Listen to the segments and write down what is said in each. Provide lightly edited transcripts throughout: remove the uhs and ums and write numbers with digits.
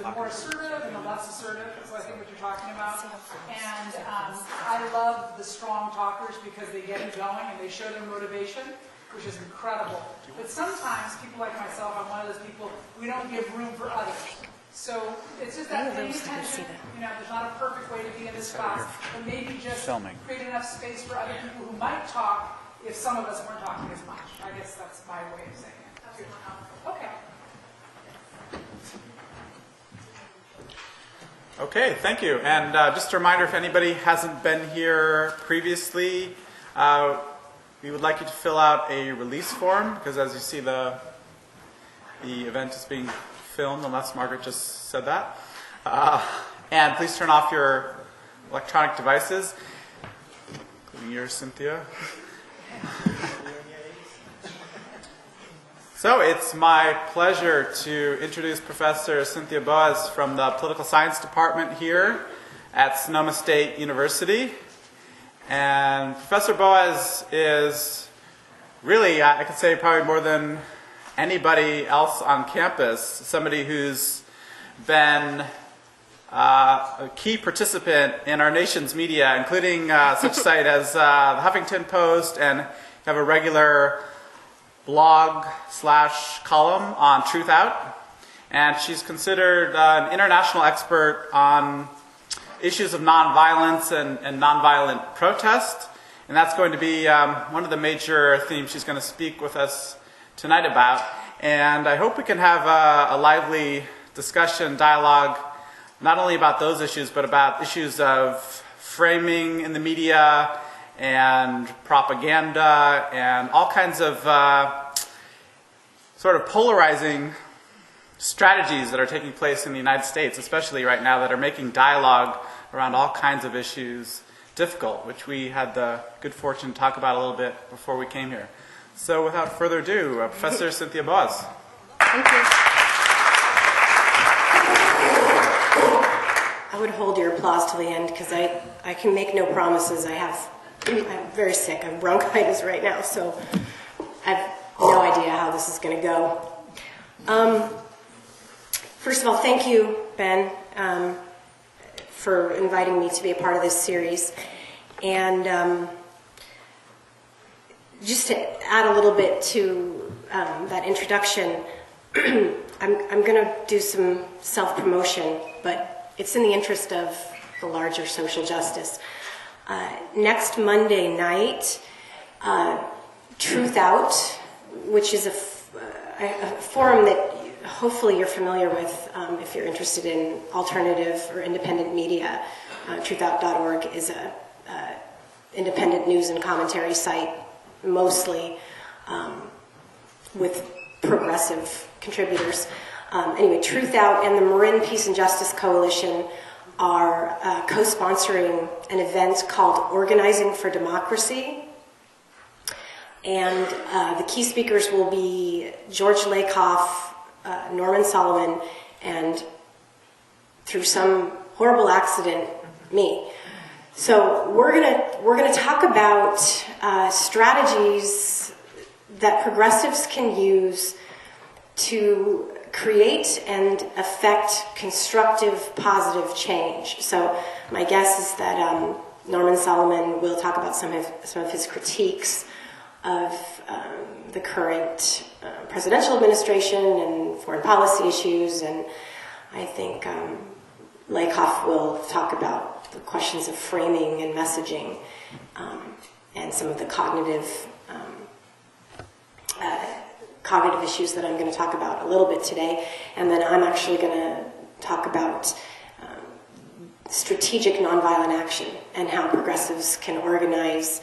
the more assertive and the less assertive, is I think what you're talking about. And I love the strong talkers because they get it going and they show their motivation, which is incredible. But sometimes people like myself, I'm one of those people, we don't give room for others. So it's just that paying attention, there's not a perfect way to be in this class, but maybe just create enough space for other people who might talk if some of us weren't talking as much. I guess that's my way of saying it. Okay. Okay, thank you. And just a reminder, if anybody hasn't been here previously, we would like you to fill out a release form, because as you see, the event is being filmed, unless Margaret just said that. And please turn off your electronic devices, including yours, Cynthia. So it's my pleasure to introduce Professor Cynthia Moss from the Political Science Department here at Sonoma State University. And Professor Boaz is really, I could say probably more than anybody else on campus, somebody who's been a key participant in our nation's media, including such site as the Huffington Post, and have a regular blog/column on Truth Out. And she's considered an international expert on issues of nonviolence and nonviolent protest. And that's going to be one of the major themes she's going to speak with us tonight about. And I hope we can have a lively discussion, dialogue, not only about those issues, but about issues of framing in the media and propaganda and all kinds of sort of polarizing strategies that are taking place in the United States, especially right now, that are making dialogue around all kinds of issues difficult, which we had the good fortune to talk about a little bit before we came here. So without further ado, Professor Cynthia Moss. Thank you. I would hold your applause till the end because I can make no promises. I'm very sick. I have bronchitis right now, so I have no idea how this is going to go. First of all, thank you, Ben, for inviting me to be a part of this series. And just to add a little bit to that introduction, I'm going to do some self-promotion, but it's in the interest of the larger social justice. Next Monday night, Truth Out, which is a forum that hopefully you're familiar with if you're interested in alternative or independent media. Truthout.org is a independent news and commentary site, mostly with progressive contributors. Anyway, Truth Out and the Marin Peace and Justice Coalition are co-sponsoring an event called Organizing for Democracy. And the key speakers will be George Lakoff, Norman Solomon, and through some horrible accident, me. So we're gonna talk about strategies that progressives can use to create and affect constructive, positive change. So my guess is that Norman Solomon will talk about some of his critiques of the current presidential administration and foreign policy issues, and I think Lakoff will talk about the questions of framing and messaging and some of the cognitive issues that I'm going to talk about a little bit today. And then I'm actually going to talk about strategic nonviolent action and how progressives can organize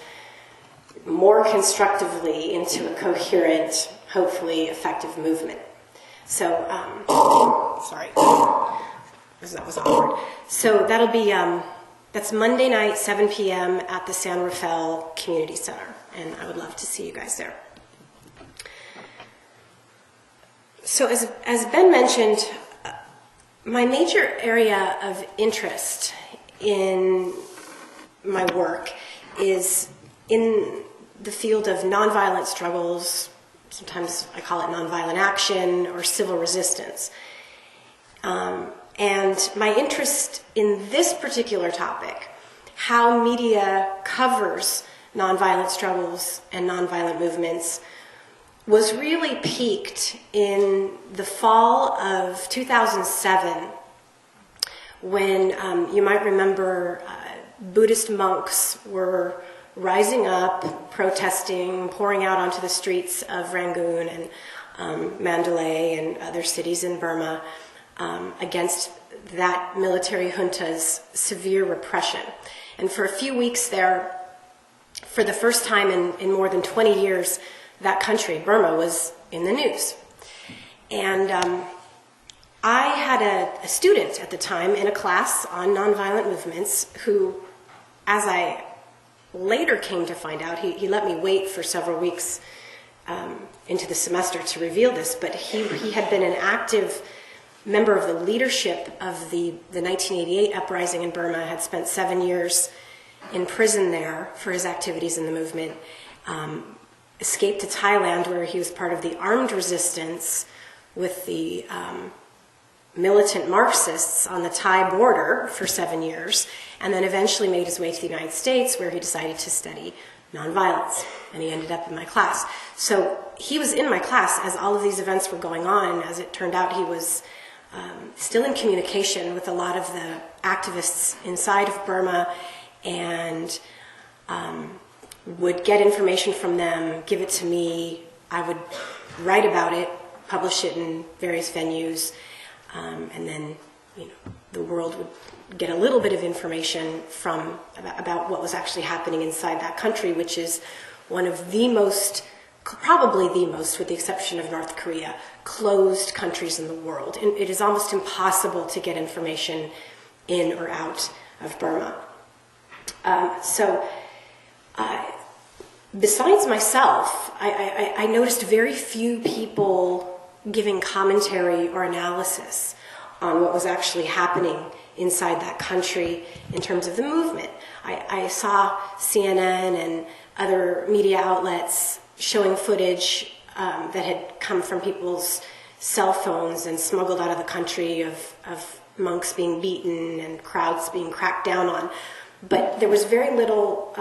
more constructively into a coherent, hopefully effective movement. So, sorry, that was awkward. So that'll be, that's Monday night, 7 p.m. at the San Rafael Community Center, and I would love to see you guys there. So as Ben mentioned, my major area of interest in my work is in the field of nonviolent struggles. Sometimes I call it nonviolent action or civil resistance. And my interest in this particular topic, how media covers nonviolent struggles and nonviolent movements, was really peaked in the fall of 2007, when you might remember Buddhist monks were rising up, protesting, pouring out onto the streets of Rangoon and Mandalay and other cities in Burma against that military junta's severe repression. And for a few weeks there, for the first time in more than 20 years, that country, Burma, was in the news. And I had a student at the time in a class on nonviolent movements who, as I later came to find out, he let me wait for several weeks into the semester to reveal this, but he had been an active member of the leadership of the 1988 uprising in Burma, had spent 7 years in prison there for his activities in the movement, escaped to Thailand, where he was part of the armed resistance with the militant Marxists on the Thai border for 7 years, and then eventually made his way to the United States, where he decided to study nonviolence, and he ended up in my class. So he was in my class as all of these events were going on, and as it turned out, he was still in communication with a lot of the activists inside of Burma, and would get information from them, give it to me. I would write about it, publish it in various venues, and then the world would get a little bit of information from about what was actually happening inside that country, which is one of the most, probably the most, with the exception of North Korea, closed countries in the world. And it is almost impossible to get information in or out of Burma. Besides myself, I noticed very few people giving commentary or analysis on what was actually happening inside that country in terms of the movement. I saw CNN and other media outlets showing footage that had come from people's cell phones and smuggled out of the country of monks being beaten and crowds being cracked down on. But there was very little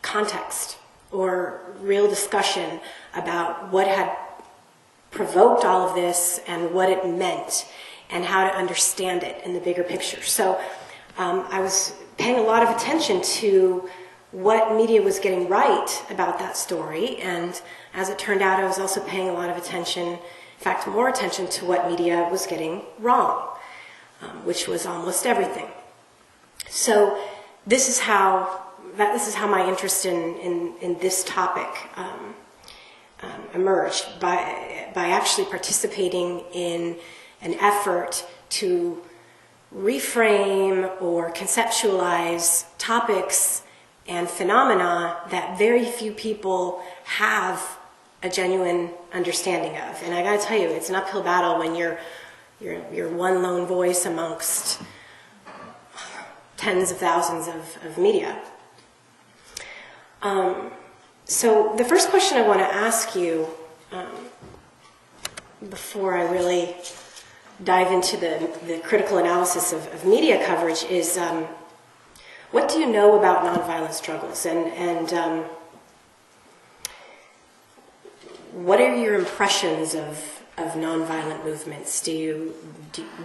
context or real discussion about what had provoked all of this and what it meant and how to understand it in the bigger picture. So I was paying a lot of attention to what media was getting right about that story, and as it turned out, I was also paying a lot of attention, in fact, more attention to what media was getting wrong, which was almost everything. So this is how my interest in this topic emerged, by actually participating in an effort to reframe or conceptualize topics and phenomena that very few people have a genuine understanding of. And I gotta tell you, it's an uphill battle when you're one lone voice amongst tens of thousands of media. So the first question I want to ask you, before I really dive into the critical analysis of media coverage, is what do you know about nonviolent struggles, and what are your impressions of nonviolent movements?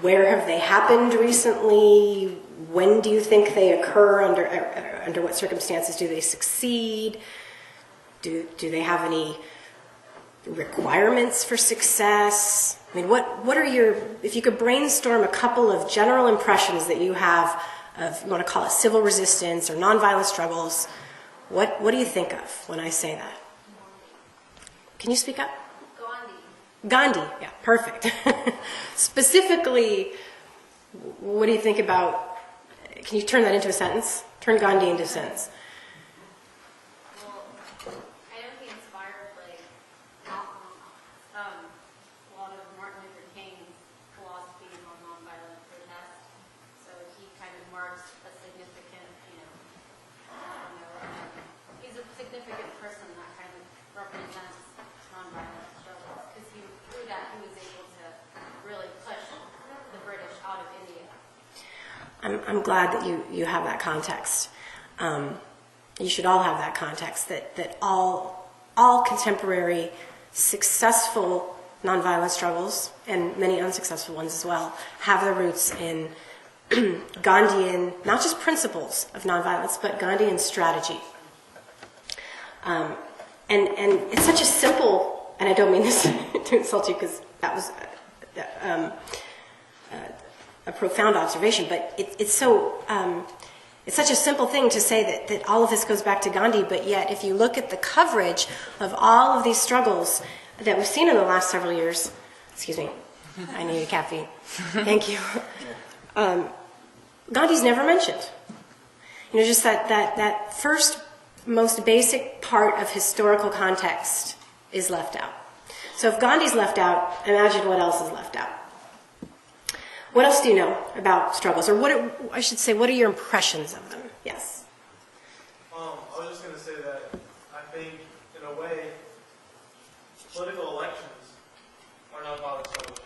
Where have they happened recently? When do you think they occur? Under what circumstances do they succeed? Do they have any requirements for success? I mean, what are your, if you could brainstorm a couple of general impressions that you have of, you want to call it civil resistance or nonviolent struggles, what do you think of when I say that? Can you speak up? Gandhi, yeah, perfect. Specifically, what do you think about, can you turn that into a sentence? Turn Gandhi into a sentence. Well, I know he inspired, a lot of Martin Luther King's philosophy on nonviolent protest. So he kind of marks a significant, he's a significant person that kind of represents nonviolent struggles, because through that he was able to really push the British I'm glad that you have that context. You should all have that context, that all contemporary successful nonviolent struggles, and many unsuccessful ones as well, have their roots in Gandhian, not just principles of nonviolence, but Gandhian strategy. And it's such a simple, and I don't mean this to insult you because that was a profound observation, but it's such a simple thing to say that all of this goes back to Gandhi, but yet if you look at the coverage of all of these struggles that we've seen in the last several years, excuse me, I need a caffeine, thank you, Gandhi's never mentioned. Just that first most basic part of historical context is left out. So if Gandhi's left out, imagine what else is left out. What else do you know about struggles? Or what are your impressions of them? Yes? I was just going to say that I think, in a way, political elections are nonviolent struggles.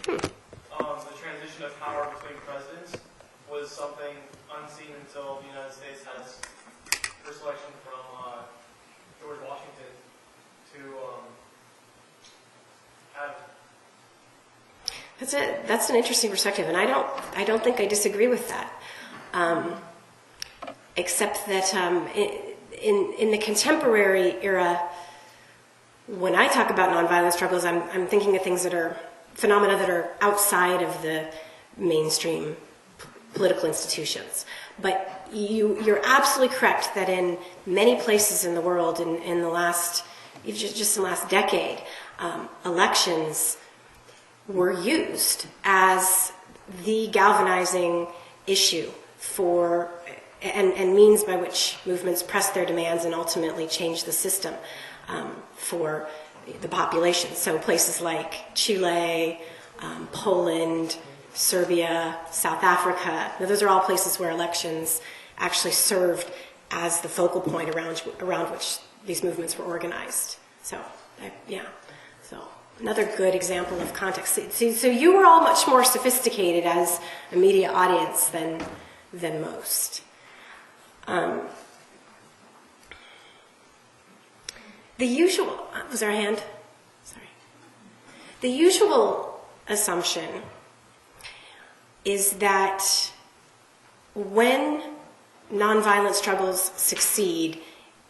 The transition of power between presidents was something unseen until the United States had its first election from George Washington to have. That's an interesting perspective, and I don't think I disagree with that. Except that in the contemporary era, when I talk about nonviolent struggles, I'm thinking of things that are phenomena that are outside of the mainstream political institutions. But you're absolutely correct that in many places in the world, in the last, just in the last decade, elections were used as the galvanizing issue for and means by which movements press their demands and ultimately change the system for the population. So places like Chile, Poland, Serbia, South Africa, those are all places where elections actually served as the focal point around which these movements were organized. So, so another good example of context. So you were all much more sophisticated as a media audience than most. The usual, was there a hand? Sorry. The usual assumption is that when nonviolent struggles succeed,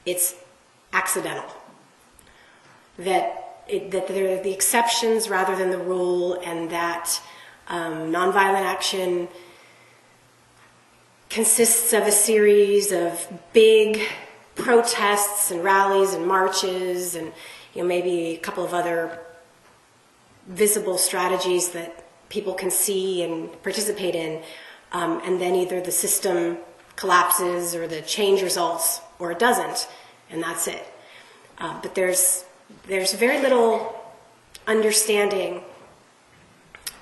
it's accidental. That they're the exceptions rather than the rule, and that nonviolent action consists of a series of big protests and rallies and marches and maybe a couple of other visible strategies that people can see and participate in, and then either the system collapses or the change results or it doesn't, and that's it. But there's very little understanding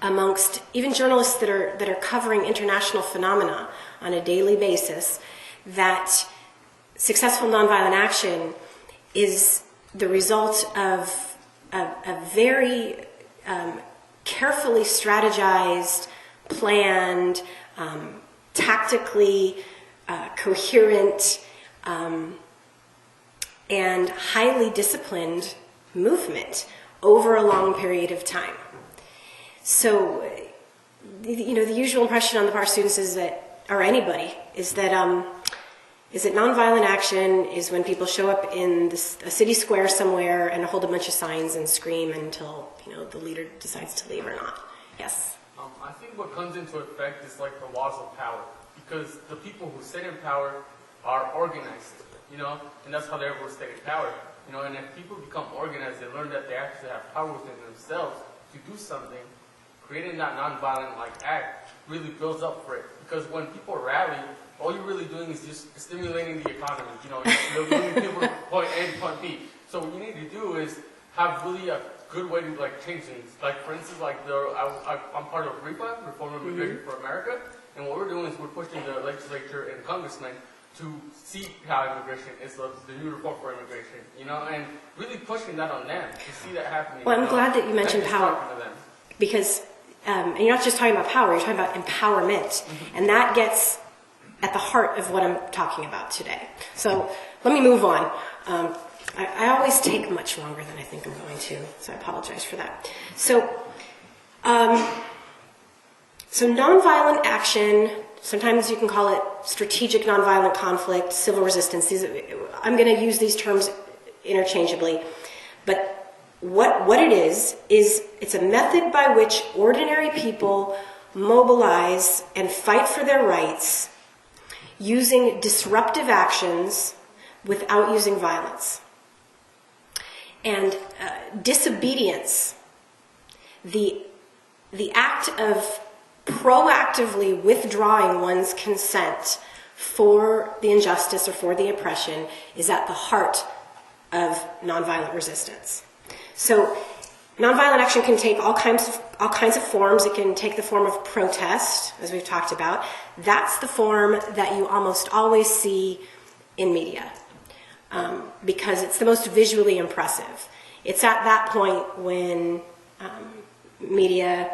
amongst even journalists that are covering international phenomena on a daily basis that successful nonviolent action is the result of a very carefully strategized, planned, tactically coherent, and highly disciplined movement over a long period of time. So, the usual impression on the part of students is that, or anybody, is that nonviolent action is when people show up in a city square somewhere and hold a bunch of signs and scream until the leader decides to leave or not. Yes. I think what comes into effect is like the laws of power, because the people who sit in power are organized, and that's how they will stay in power, and if people become organized, they learn that they actually have power within themselves to do something. Creating that nonviolent act really builds up for it, because when people rally, all you're really doing is just stimulating the economy, you're moving people from point A to point B. So what you need to do is have really a good way to change things. For instance, I'm part of REPA, Reform Immigration for America, and what we're doing is we're pushing the legislature and congressmen to see how immigration is the new reform for immigration, and really pushing that on them to see that happening. Well, I'm glad that you mentioned power, because and you're not just talking about power, you're talking about empowerment. And that gets at the heart of what I'm talking about today. So let me move on. I always take much longer than I think I'm going to, so I apologize for that. So nonviolent action, sometimes you can call it strategic nonviolent conflict, civil resistance. I'm going to use these terms interchangeably. But what it is it's a method by which ordinary people mobilize and fight for their rights using disruptive actions without using violence. And disobedience, the act of proactively withdrawing one's consent for the injustice or for the oppression, is at the heart of nonviolent resistance. So nonviolent action can take all kinds of forms. It can take the form of protest, as we've talked about. That's the form that you almost always see in media, because it's the most visually impressive. It's at that point when media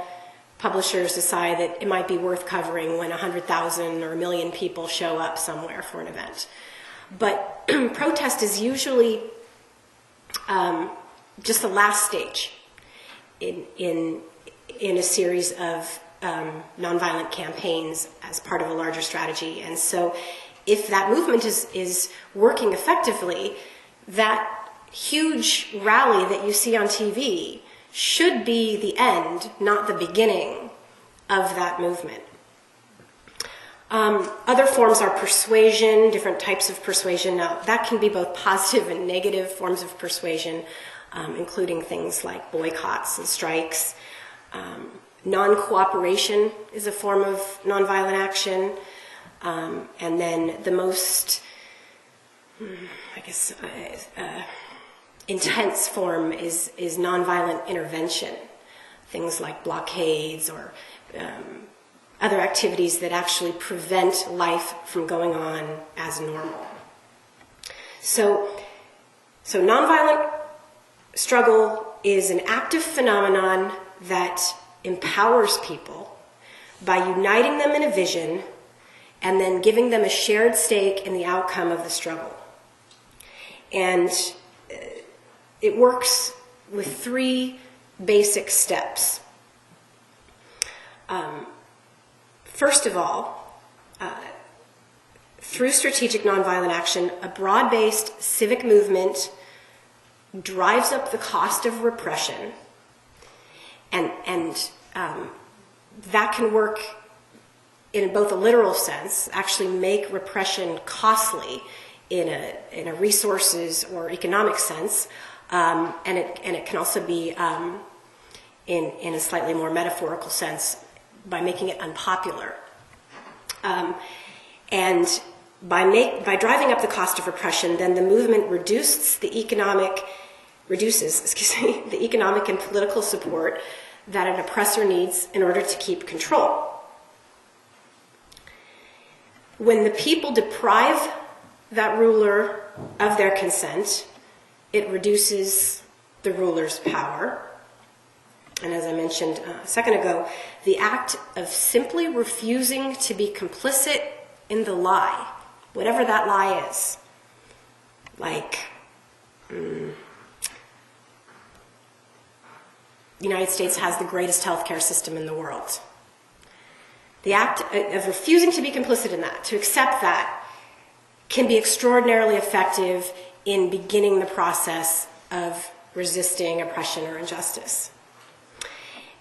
publishers decide that it might be worth covering when 100,000 or 1 million people show up somewhere for an event. But protest is usually just the last stage in a series of nonviolent campaigns as part of a larger strategy. And so if that movement is working effectively, that huge rally that you see on TV should be the end, not the beginning of that movement. Other forms are persuasion, different types of persuasion. Now, that can be both positive and negative forms of persuasion, including things like boycotts and strikes. Non-cooperation is a form of nonviolent action. And then the most, intense form is nonviolent intervention. Things like blockades or other activities that actually prevent life from going on as normal. So nonviolent struggle is an active phenomenon that empowers people by uniting them in a vision and then giving them a shared stake in the outcome of the struggle. And it works with 3 basic steps. First of all, through strategic nonviolent action, a broad-based civic movement drives up the cost of repression, and that can work in both a literal sense, actually make repression costly in a resources or economic sense, and it can also be in a slightly more metaphorical sense by making it unpopular. And by driving up the cost of repression, then the movement reduces the economic and political support that an oppressor needs in order to keep control. When the people deprive that ruler of their consent, it reduces the ruler's power. And as I mentioned a second ago, the act of simply refusing to be complicit in the lie, whatever that lie is, like the United States has the greatest healthcare system in the world. The act of refusing to be complicit in that, to accept that, can be extraordinarily effective in beginning the process of resisting oppression or injustice.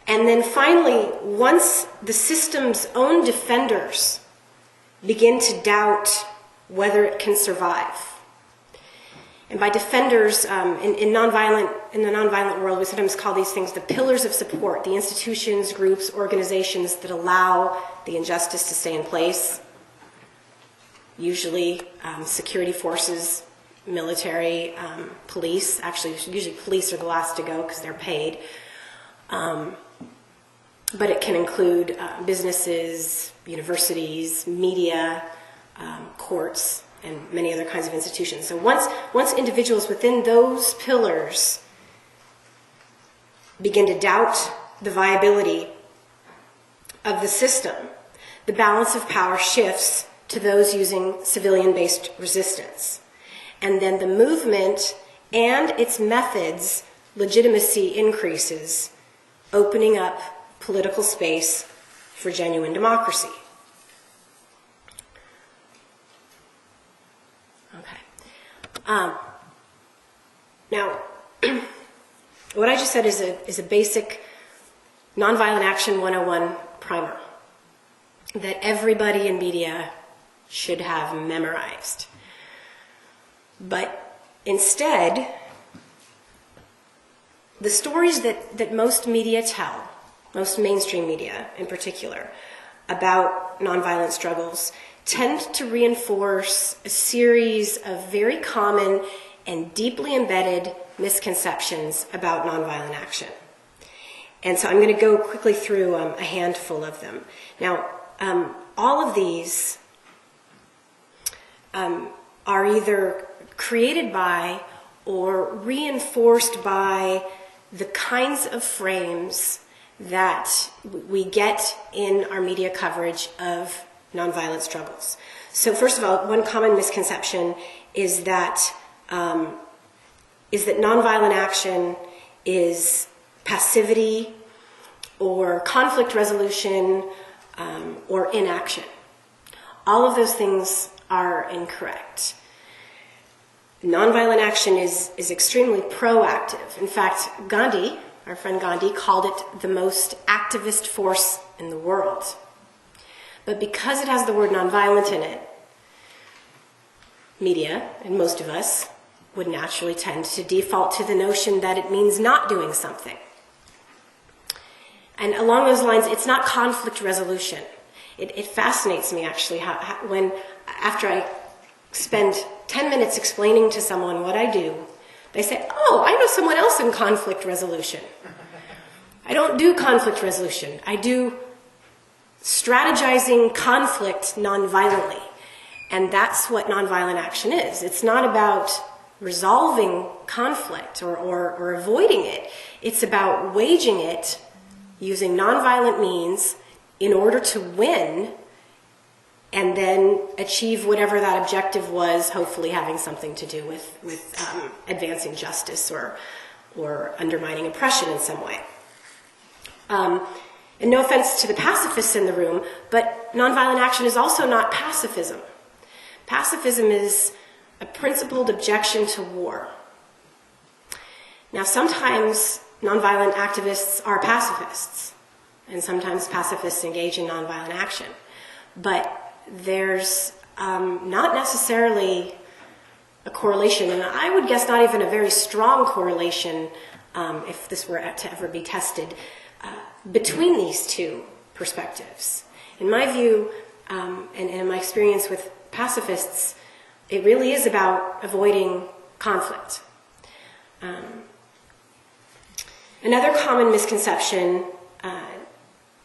And then finally, once the system's own defenders begin to doubt whether it can survive, and by defenders, in the nonviolent world, we sometimes call these things the pillars of support, the institutions, groups, organizations that allow the injustice to stay in place. Usually security forces, military, police. Actually, usually police are the last to go because they're paid. But it can include businesses, universities, media, courts, and many other kinds of institutions. So once individuals within those pillars begin to doubt the viability of the system, the balance of power shifts to those using civilian-based resistance. And then the movement and its methods' legitimacy increases, opening up political space for genuine democracy. Okay. Now, what I just said is a basic Nonviolent Action 101 primer that everybody in media should have memorized. But instead, the stories that most media tell, most mainstream media in particular, about nonviolent struggles tend to reinforce a series of very common and deeply embedded misconceptions about nonviolent action. And so I'm going to go quickly through a handful of them. Now, all of these are either created by or reinforced by the kinds of frames that we get in our media coverage of nonviolent struggles. So first of all, one common misconception is that nonviolent action is passivity or conflict resolution or inaction. All of those things are incorrect. Nonviolent action is extremely proactive. In fact, Gandhi, our friend Gandhi, called it the most activist force in the world. But because it has the word nonviolent in it, media, and most of us, would naturally tend to default to the notion that it means not doing something. And along those lines, it's not conflict resolution. It fascinates me, actually, when after I spend 10 minutes explaining to someone what I do, they say, oh, I know someone else in conflict resolution. I don't do conflict resolution. I do strategizing conflict nonviolently. And that's what nonviolent action is. It's not about resolving conflict or avoiding it. It's about waging it using nonviolent means in order to win and then achieve whatever that objective was, hopefully having something to do with advancing justice or undermining oppression in some way. And no offense to the pacifists in the room, but nonviolent action is also not pacifism. Pacifism is a principled objection to war. Now, sometimes nonviolent activists are pacifists, and sometimes pacifists engage in nonviolent action. But there's not necessarily a correlation, and I would guess not even a very strong correlation, if this were to ever be tested, between these two perspectives. In my view, and in my experience with pacifists, it really is about avoiding conflict. Another common misconception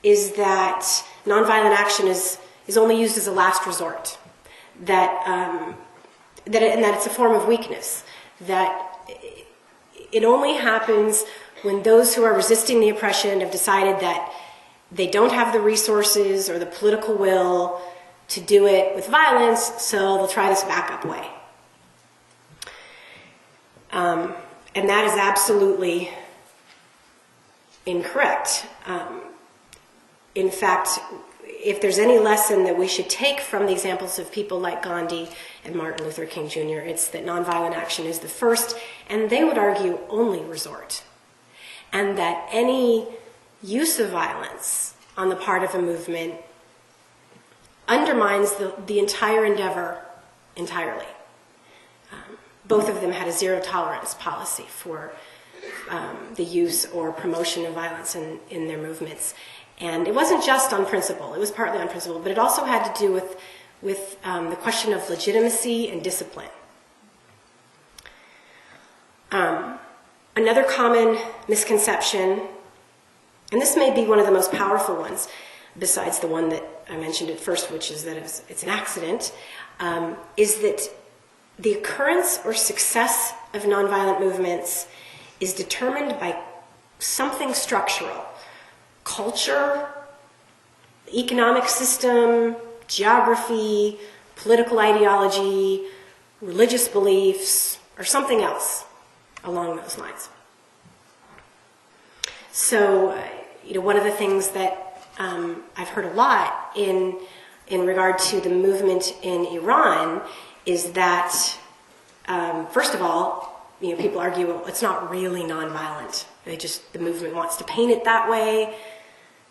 is that nonviolent action is only used as a last resort, that it's a form of weakness, that it only happens when those who are resisting the oppression have decided that they don't have the resources or the political will to do it with violence, so they'll try this backup way. And that is absolutely incorrect. In fact, if there's any lesson that we should take from the examples of people like Gandhi and Martin Luther King Jr., it's that nonviolent action is the first, and they would argue only resort. And that any use of violence on the part of a movement undermines the entire endeavor entirely. Both of them had a zero tolerance policy for the use or promotion of violence in their movements. And it wasn't just on principle, it was partly on principle, but it also had to do with the question of legitimacy and discipline. Another common misconception, and this may be one of the most powerful ones, besides the one that I mentioned at first, which is that it's an accident, is that the occurrence or success of nonviolent movements is determined by something structural. Culture, economic system, geography, political ideology, religious beliefs, or something else along those lines. So, one of the things that I've heard a lot in regard to the movement in Iran is that, first of all, people argue, well, it's not really nonviolent. The movement wants to paint it that way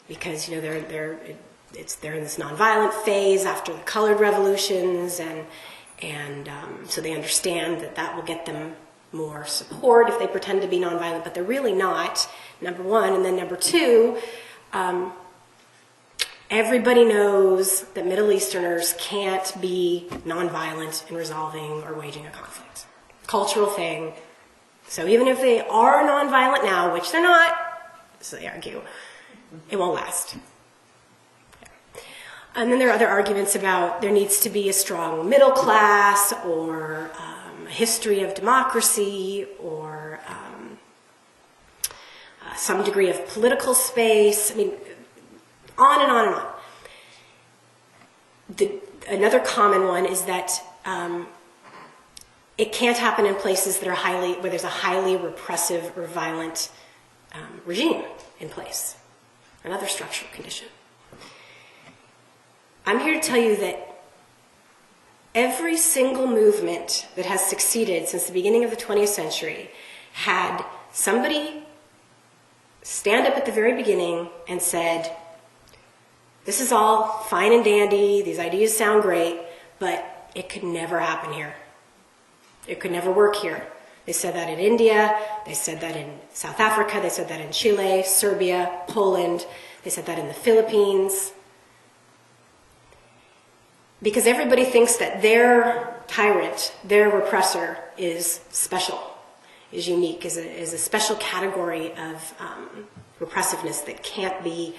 because, they're in this nonviolent phase after the colored revolutions, and so they understand that will get them more support if they pretend to be nonviolent, but they're really not, number one. And then number two, everybody knows that Middle Easterners can't be nonviolent in resolving or waging a conflict. Cultural thing. So even if they are nonviolent now, which they're not, so they argue, it won't last. And then there are other arguments about there needs to be a strong middle class, or a history of democracy, or some degree of political space. On and on and on. Another common one is that it can't happen in places that are where there's a highly repressive or violent regime in place. Another structural condition. I'm here to tell you that every single movement that has succeeded since the beginning of the 20th century had somebody stand up at the very beginning and said, this is all fine and dandy, these ideas sound great, but it could never happen here. It could never work here. They said that in India, they said that in South Africa, they said that in Chile, Serbia, Poland, they said that in the Philippines. Because everybody thinks that their tyrant, their repressor, is special, is unique, is a special category of repressiveness that can't be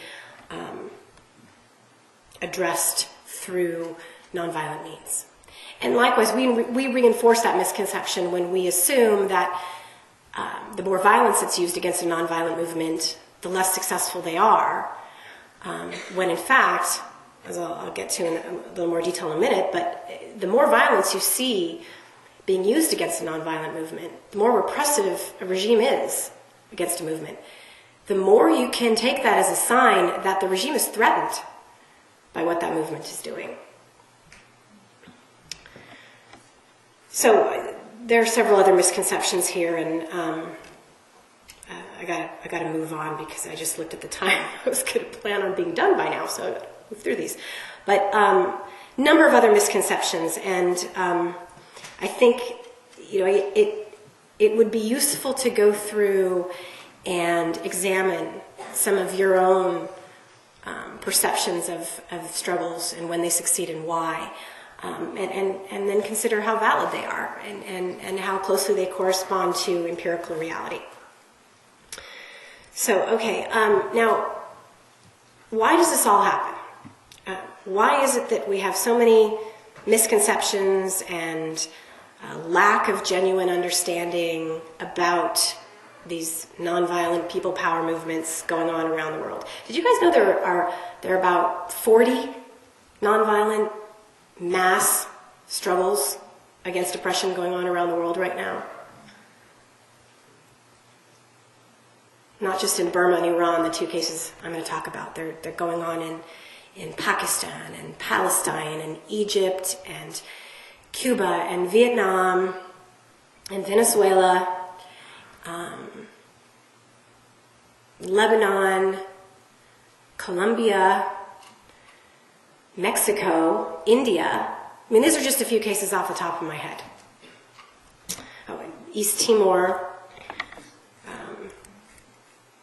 addressed through nonviolent means. And likewise, we reinforce that misconception when we assume that the more violence that's used against a nonviolent movement, the less successful they are, when in fact, as I'll get to in a little more detail in a minute, but the more violence you see being used against a nonviolent movement, the more repressive a regime is against a movement, the more you can take that as a sign that the regime is threatened by what that movement is doing. So there are several other misconceptions here, and I got to move on because I just looked at the time. I was going to plan on being done by now, so I got to move through these. But number of other misconceptions, and I think it would be useful to go through and examine some of your own perceptions of struggles and when they succeed and why. And then consider how valid they are and how closely they correspond to empirical reality. So, okay, now, why does this all happen? Why is it that we have so many misconceptions and lack of genuine understanding about these nonviolent people power movements going on around the world? Did you guys know there are about 40 nonviolent mass struggles against oppression going on around the world right now? Not just in Burma and Iran, the two cases I'm going to talk about. They're going on in Pakistan and Palestine and Egypt and Cuba and Vietnam and Venezuela, Lebanon, Colombia, Mexico, India. I mean, these are just a few cases off the top of my head. Oh, East Timor,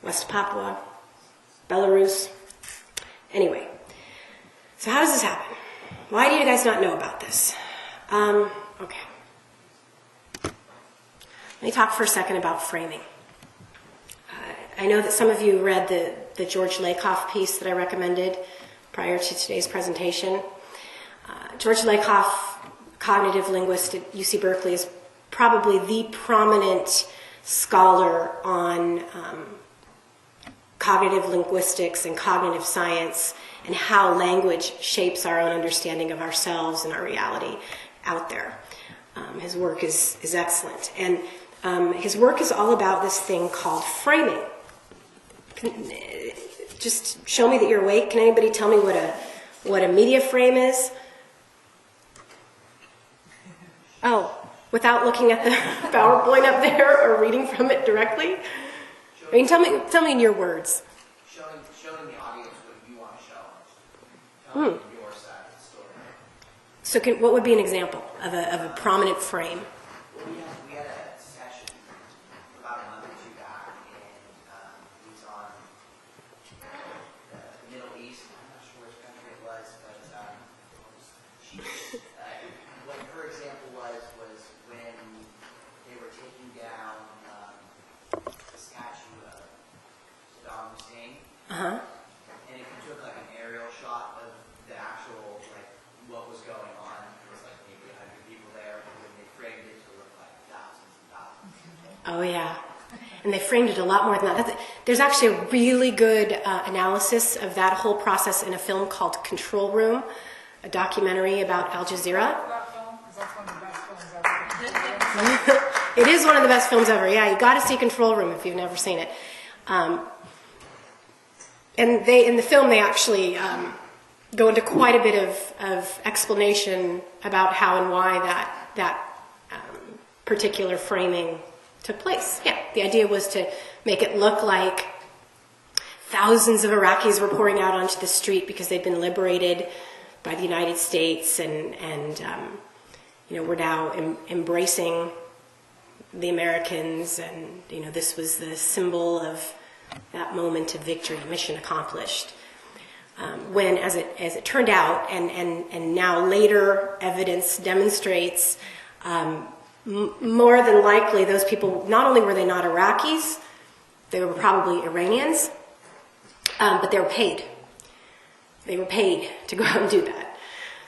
West Papua, Belarus. Anyway, so how does this happen? Why do you guys not know about this? Okay. Let me talk for a second about framing. I know that some of you read the George Lakoff piece that I recommended prior to today's presentation. George Lakoff, cognitive linguist at UC Berkeley, is probably the prominent scholar on cognitive linguistics and cognitive science and how language shapes our own understanding of ourselves and our reality out there. His work is excellent. And his work is all about this thing called framing. Just show me that you're awake. Can anybody tell me what a media frame is? Oh, without looking at the PowerPoint up there or reading from it directly? I mean, tell me in your words. Showing the audience what you want to show. Telling your side of the story. So what would be an example of a prominent frame? Well, we had a session about a month or two back, and it was on the Middle East. I'm not sure which country it was, but what her example was when they were taking down the statue of Saddam Hussein. Uh-huh. And if you took like an aerial shot of the actual, like, what was going on, it was like maybe 100 people there, and when they framed it to look like thousands and thousands. Oh, yeah. And they framed it a lot more than that. There's actually a really good analysis of that whole process in a film called Control Room, a documentary about Al Jazeera. That film, 'cause that's one of the best films ever. It is one of the best films ever. Yeah, you got to see Control Room if you've never seen it. And in the film, they actually go into quite a bit of explanation about how and why that particular framing took place. Yeah, the idea was to make it look like thousands of Iraqis were pouring out onto the street because they'd been liberated by the United States, and we're now embracing the Americans, and this was the symbol of that moment of victory, mission accomplished. When, as it turned out, and now later evidence demonstrates, more than likely those people, not only were they not Iraqis, they were probably Iranians, but they were paid. They were paid to go out and do that.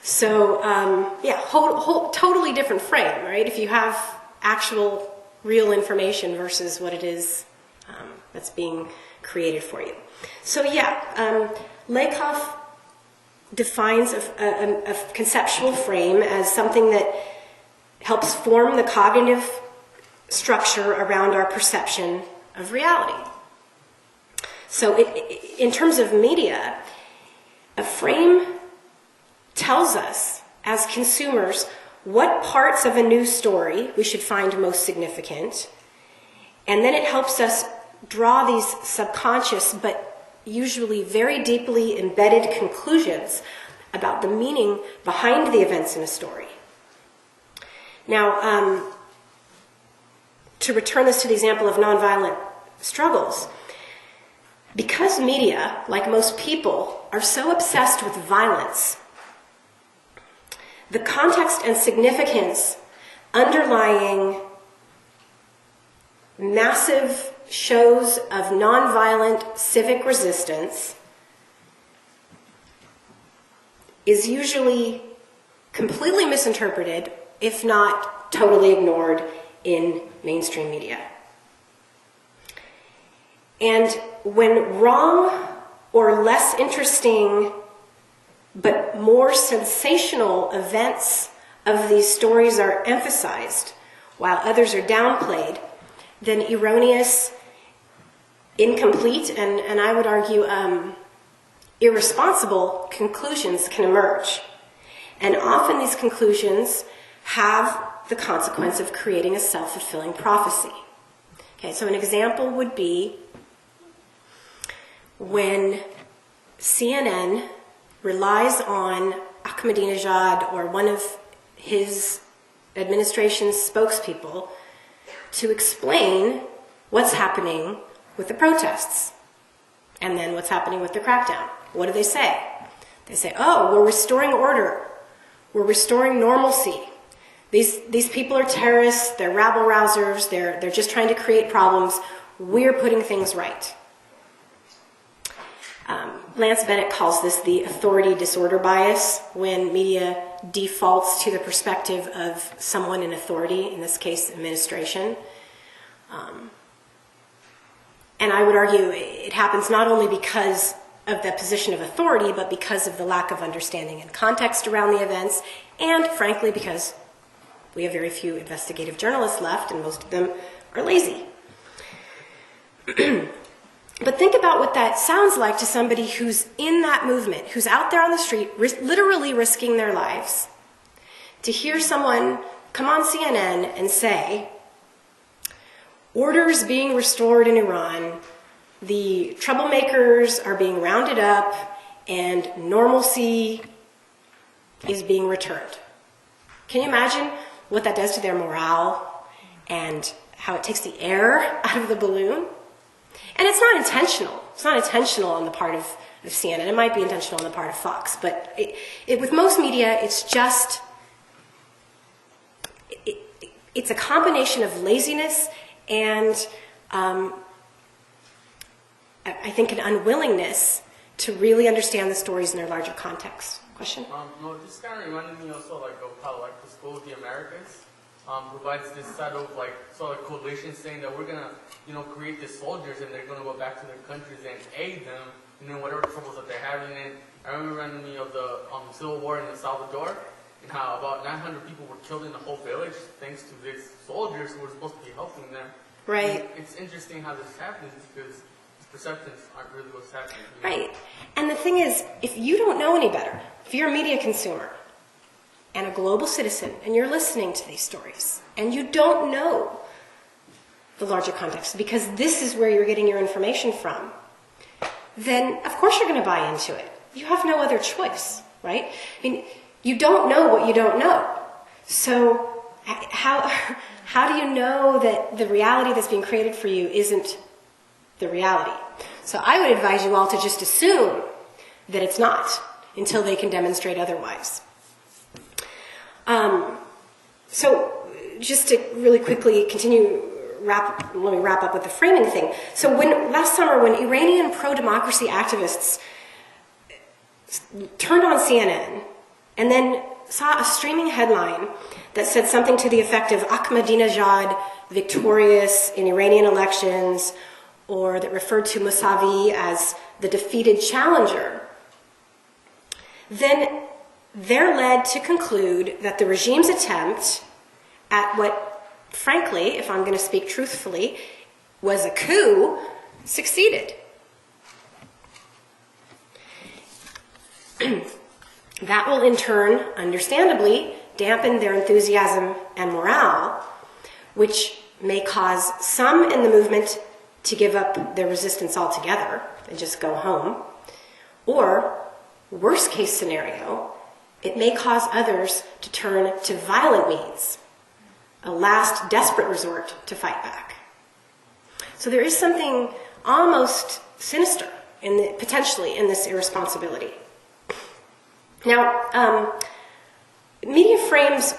So, whole totally different frame, right? If you have actual, real information versus what it is that's being created for you. So, Lakoff defines a conceptual frame as something that helps form the cognitive structure around our perception of reality. So, in terms of media, a frame tells us, as consumers, what parts of a news story we should find most significant, and then it helps us draw these subconscious but usually very deeply embedded conclusions about the meaning behind the events in a story. Now, to return this to the example of nonviolent struggles, because media, like most people, are so obsessed with violence, the context and significance underlying massive shows of nonviolent civic resistance is usually completely misinterpreted, if not totally ignored, in mainstream media. And when wrong or less interesting but more sensational events of these stories are emphasized while others are downplayed, then erroneous, incomplete, and I would argue irresponsible conclusions can emerge. And often these conclusions have the consequence of creating a self-fulfilling prophecy. Okay, so an example would be when CNN relies on Ahmadinejad or one of his administration's spokespeople to explain what's happening with the protests and then what's happening with the crackdown. What do they say? They say, oh, we're restoring order. We're restoring normalcy. These people are terrorists. They're rabble-rousers. They're just trying to create problems. We're putting things right. Lance Bennett calls this the authority disorder bias, when media defaults to the perspective of someone in authority, in this case administration. And I would argue it happens not only because of the position of authority, but because of the lack of understanding and context around the events, and frankly, because we have very few investigative journalists left, and most of them are lazy. But think about what that sounds like to somebody who's in that movement, who's out there on the street, literally risking their lives, to hear someone come on CNN and say, orders being restored in Iran, the troublemakers are being rounded up, and normalcy is being returned. Can you imagine what that does to their morale and how it takes the air out of the balloon? And it's not intentional. It's not intentional on the part of CNN. It might be intentional on the part of Fox. But with most media, it's just, it's a combination of laziness and I think an unwillingness to really understand the stories in their larger context. Question? No, this kind of reminded me also like of how like the School of the Americas provides this sort of coalition saying that we're gonna, create these soldiers and they're gonna go back to their countries and aid them, whatever troubles that they're having. And I remember reminding me of the Civil War in El Salvador and how about 900 people were killed in the whole village thanks to these soldiers who were supposed to be helping them. Right. And it's interesting how this happens because perceptions aren't really what's happening. Right. And the thing is, if you don't know any better, if you're a media consumer and a global citizen and you're listening to these stories and you don't know the larger context because this is where you're getting your information from, then of course you're going to buy into it. You have no other choice, right? I mean, you don't know what you don't know. So how do you know that the reality that's being created for you isn't the reality? So I would advise you all to just assume that it's not until they can demonstrate otherwise. So just to really quickly continue, let me wrap up with the framing thing. So last summer when Iranian pro-democracy activists turned on CNN and then saw a streaming headline that said something to the effect of Ahmadinejad victorious in Iranian elections, or that referred to Mousavi as the defeated challenger, then they're led to conclude that the regime's attempt at what, frankly, if I'm going to speak truthfully, was a coup, succeeded. That will in turn, understandably, dampen their enthusiasm and morale, which may cause some in the movement to give up their resistance altogether and just go home. Or, worst case scenario, it may cause others to turn to violent means, a last desperate resort to fight back. So there is something almost sinister potentially in this irresponsibility. Now, media frames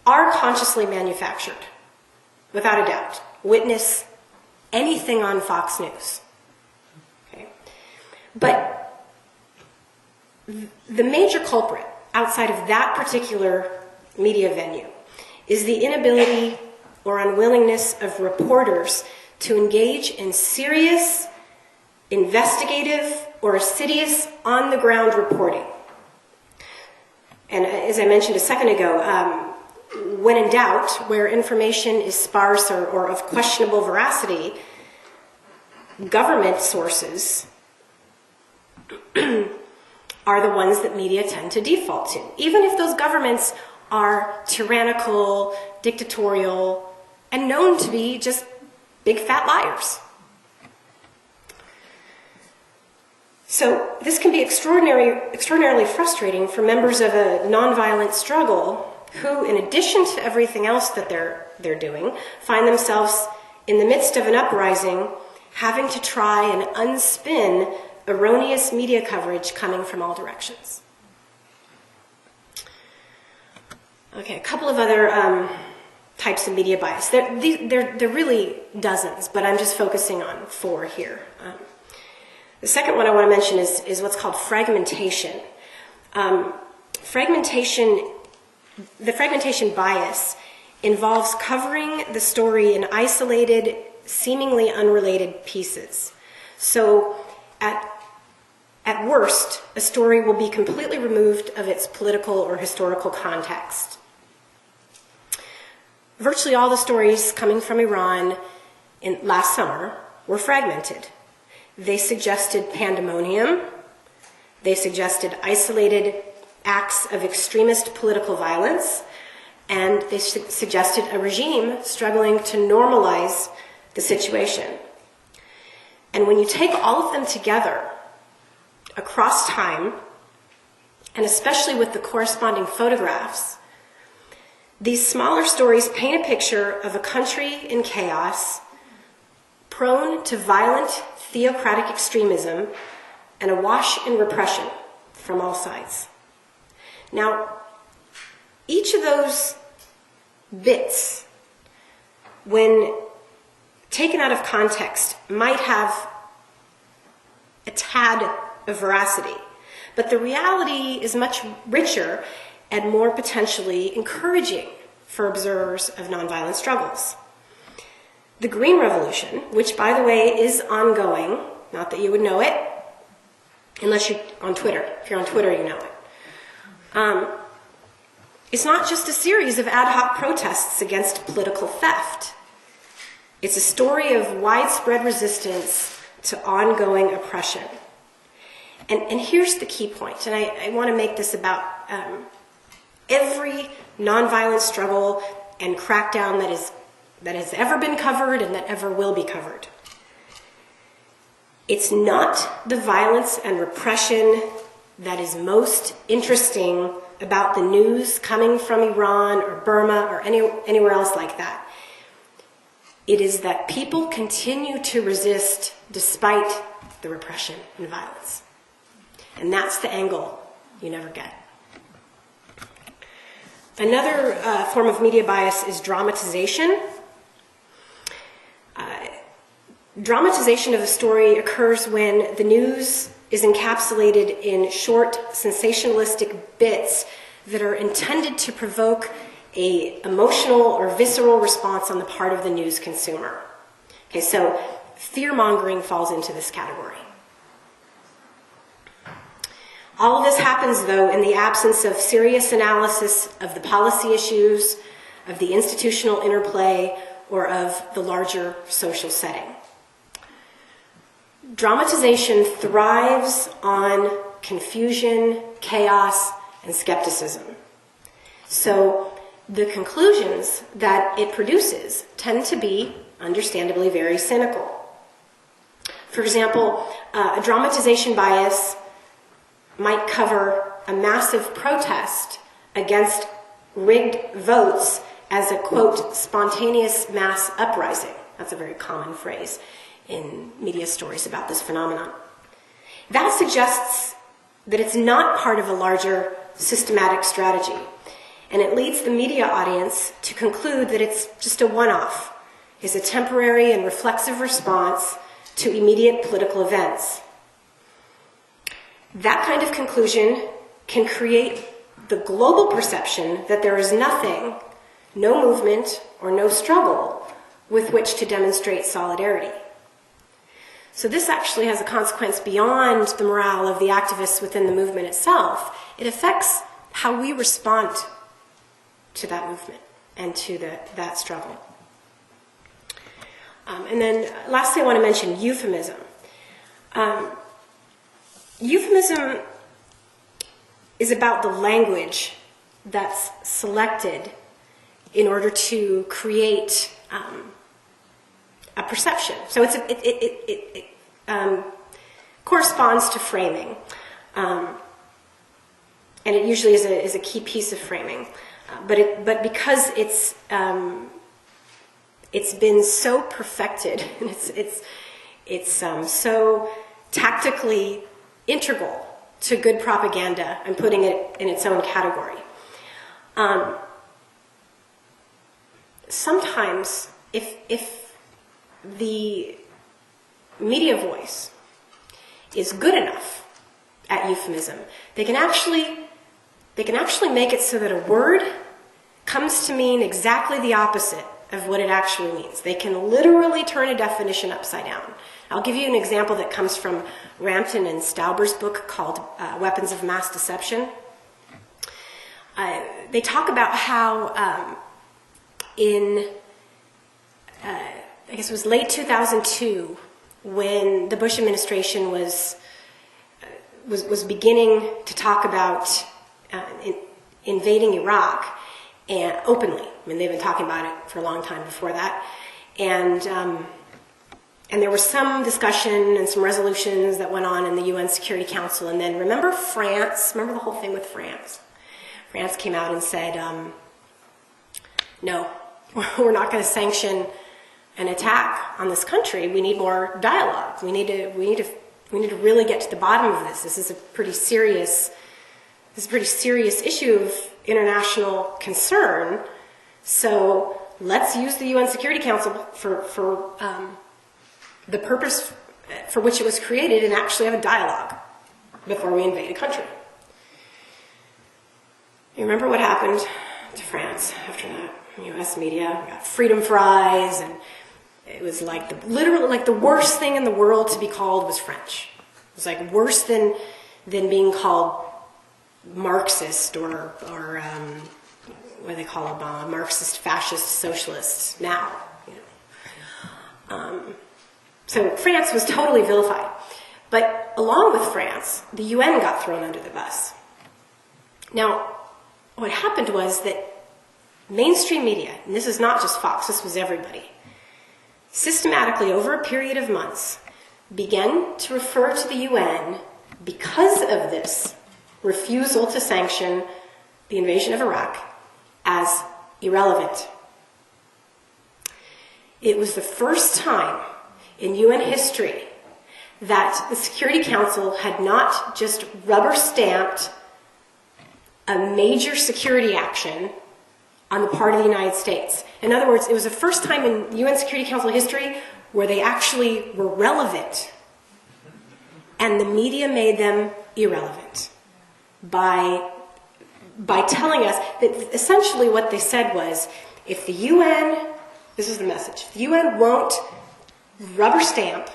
are consciously manufactured, without a doubt. Witness anything on Fox News. Okay? But the major culprit outside of that particular media venue is the inability or unwillingness of reporters to engage in serious, investigative, or assiduous on-the-ground reporting. And as I mentioned a second ago, when in doubt, where information is sparse or of questionable veracity, government sources are the ones that media tend to default to, even if those governments are tyrannical, dictatorial, and known to be just big fat liars. So this can be extraordinarily frustrating for members of a nonviolent struggle who, in addition to everything else that they're doing, find themselves in the midst of an uprising, having to try and unspin erroneous media coverage coming from all directions. Okay, a couple of other types of media bias. There really dozens, but I'm just focusing on 4 here. The second one I want to mention is what's called fragmentation. The fragmentation bias involves covering the story in isolated seemingly unrelated pieces. So at worst, a story will be completely removed of its political or historical context. Virtually all the stories coming from Iran last summer were fragmented. They suggested pandemonium. They suggested isolated acts of extremist political violence. And they suggested a regime struggling to normalize the situation. And when you take all of them together across time, and especially with the corresponding photographs, these smaller stories paint a picture of a country in chaos, prone to violent theocratic extremism and awash in repression from all sides. Now, each of those bits, when taken out of context, might have a tad of veracity, but the reality is much richer and more potentially encouraging for observers of nonviolent struggles. The Green Revolution, which, by the way, is ongoing, not that you would know it, unless you're on Twitter. If you're on Twitter, you know it. It's not just a series of ad hoc protests against political theft. It's a story of widespread resistance to ongoing oppression. And here's the key point, and I want to make this about every nonviolent struggle and crackdown that has ever been covered and that ever will be covered. It's not the violence and repression that is most interesting about the news coming from Iran or Burma or anywhere else like that. It is that people continue to resist despite the repression and violence. And that's the angle you never get. Another form of media bias is dramatization. Dramatization of a story occurs when the news is encapsulated in short, sensationalistic bits that are intended to provoke an emotional or visceral response on the part of the news consumer. Okay, so fear-mongering falls into this category. All of this happens, though, in the absence of serious analysis of the policy issues, of the institutional interplay, or of the larger social setting. Dramatization thrives on confusion, chaos, and skepticism. So the conclusions that it produces tend to be, understandably, very cynical. For example, a dramatization bias might cover a massive protest against rigged votes as a, quote, spontaneous mass uprising. That's a very common phrase in media stories about this phenomenon. That suggests that it's not part of a larger systematic strategy, and it leads the media audience to conclude that it's just a one-off, is a temporary and reflexive response to immediate political events. That kind of conclusion can create the global perception that there is nothing, no movement, or no struggle with which to demonstrate solidarity. So this actually has a consequence beyond the morale of the activists within the movement itself. It affects how we respond to that movement and to that struggle. And then lastly, I want to mention euphemism. Euphemism is about the language that's selected in order to create a perception. So it corresponds to framing, and it usually is a key piece of framing. But because it's been so perfected, and it's so tactically integral to good propaganda, I'm putting it in its own category. Sometimes, if the media voice is good enough at euphemism, they can actually make it so that a word comes to mean exactly the opposite of what it actually means. They can literally turn a definition upside down. I'll give you an example that comes from Rampton and Stauber's book called Weapons of Mass Deception. They talk about how I guess it was late 2002, when the Bush administration was beginning to talk about invading Iraq, and openly. I mean, they've been talking about it for a long time before that, and there was some discussion and some resolutions that went on in the UN Security Council. And then remember France? Remember the whole thing with France? France came out and said, no, we're not going to sanction an attack on this country. We need more dialogue. We need to really get to the bottom of this. This is a pretty serious issue of international concern. So let's use the UN Security Council for the purpose for which it was created, and actually have a dialogue before we invade a country. You remember what happened to France after that? U.S. media got freedom fries, and it was like literally like the worst thing in the world to be called was French. It was like worse than being called Marxist or what do they call Obama? Marxist, fascist, socialist now. You know. So France was totally vilified. But along with France, the UN got thrown under the bus. Now, what happened was that mainstream media, and this is not just Fox, this was everybody, systematically over a period of months began to refer to the UN, because of this refusal to sanction the invasion of Iraq, as irrelevant. It was the first time in UN history that the Security Council had not just rubber-stamped a major security action on the part of the United States. In other words, it was the first time in UN Security Council history where they actually were relevant, and the media made them irrelevant by telling us that essentially what they said was, if the UN, this is the message, if the UN won't rubber stamp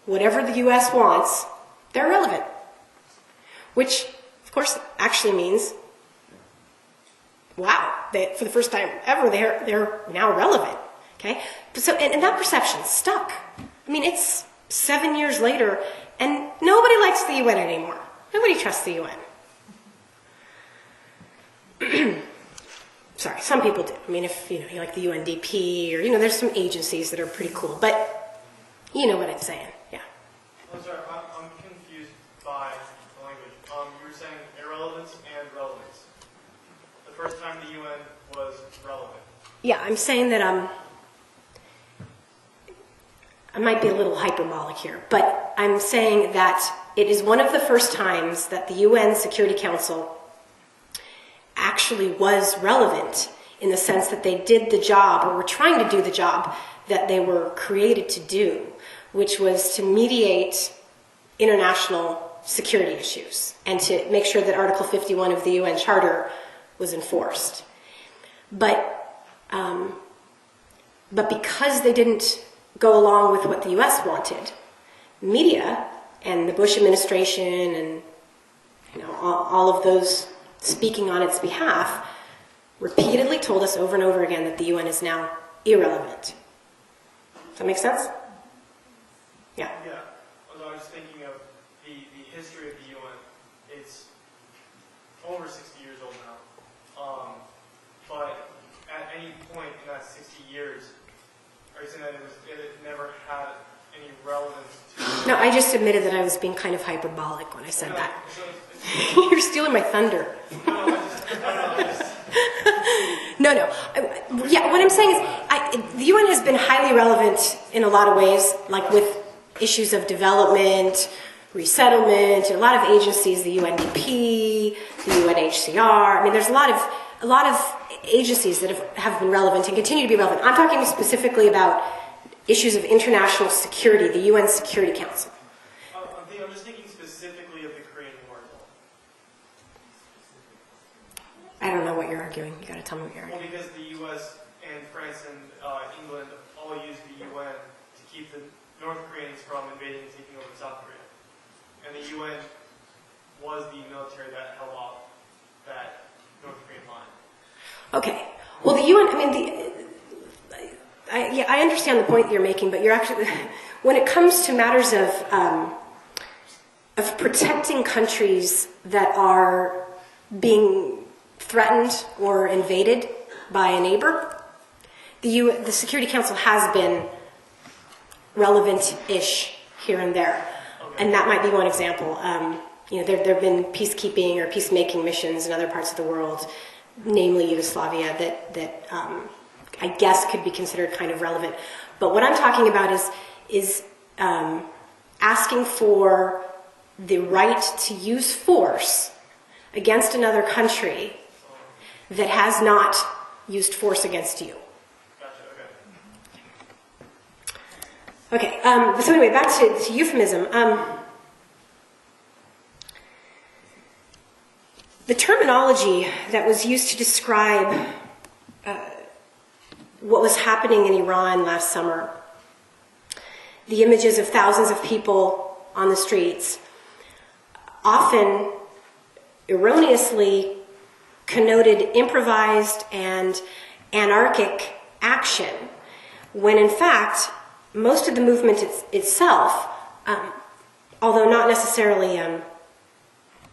whatever the US wants, they're irrelevant. Which, of course, actually means, wow, for the first time ever, they're now relevant. Okay? So, and that perception stuck. I mean, it's 7 years later, and nobody likes the UN anymore. Nobody trusts the UN. Sorry, some people do. I mean, if you like the UNDP, or there's some agencies that are pretty cool, but you know what I'm saying, yeah. I'm sorry, I'm confused by the language. You were saying irrelevance and relevance. The first time the UN was relevant. Yeah, I'm saying that I might be a little hyperbolic here, but I'm saying that it is one of the first times that the UN Security Council actually was relevant, in the sense that they did the job, or were trying to do the job that they were created to do, which was to mediate international security issues and to make sure that Article 51 of the UN Charter was enforced. But because they didn't go along with what the US wanted, media and the Bush administration and all of those speaking on its behalf repeatedly told us over and over again that the UN is now irrelevant. Does that make sense? Yeah. Yeah. Although I was thinking of the history of the UN. It's over 60 years old now. But at any point in that 60 years, are you saying that it never had any relevance to... No, I just admitted that I was being kind of hyperbolic when I said that. You're stealing my thunder. No. Yeah, what I'm saying is the UN has been highly relevant in a lot of ways, like with issues of development, resettlement, a lot of agencies, the UNDP, the UNHCR. I mean, there's a lot of agencies that have been relevant and continue to be relevant. I'm talking specifically about issues of international security, the UN Security Council. I'm just thinking specifically of the Korean War. I don't know what you're arguing. You got to tell me what you're arguing. Well, because the U.S. and France and England all used the UN to keep the North Koreans from invading and taking over South Korea. And the UN was the military that held off that North Korean line. Okay. Well, the UN, I understand the point that you're making, but you're actually, when it comes to matters of protecting countries that are being threatened or invaded by a neighbor, the Security Council has been relevant-ish here and there. Okay. And that might be one example. There have been peacekeeping or peacemaking missions in other parts of the world, namely Yugoslavia, that I guess could be considered kind of relevant. But what I'm talking about is asking for the right to use force against another country that has not used force against you. Okay, so anyway, back to euphemism. The terminology that was used to describe what was happening in Iran last summer, the images of thousands of people on the streets, often erroneously connoted improvised and anarchic action, when in fact, most of the movement itself, although not necessarily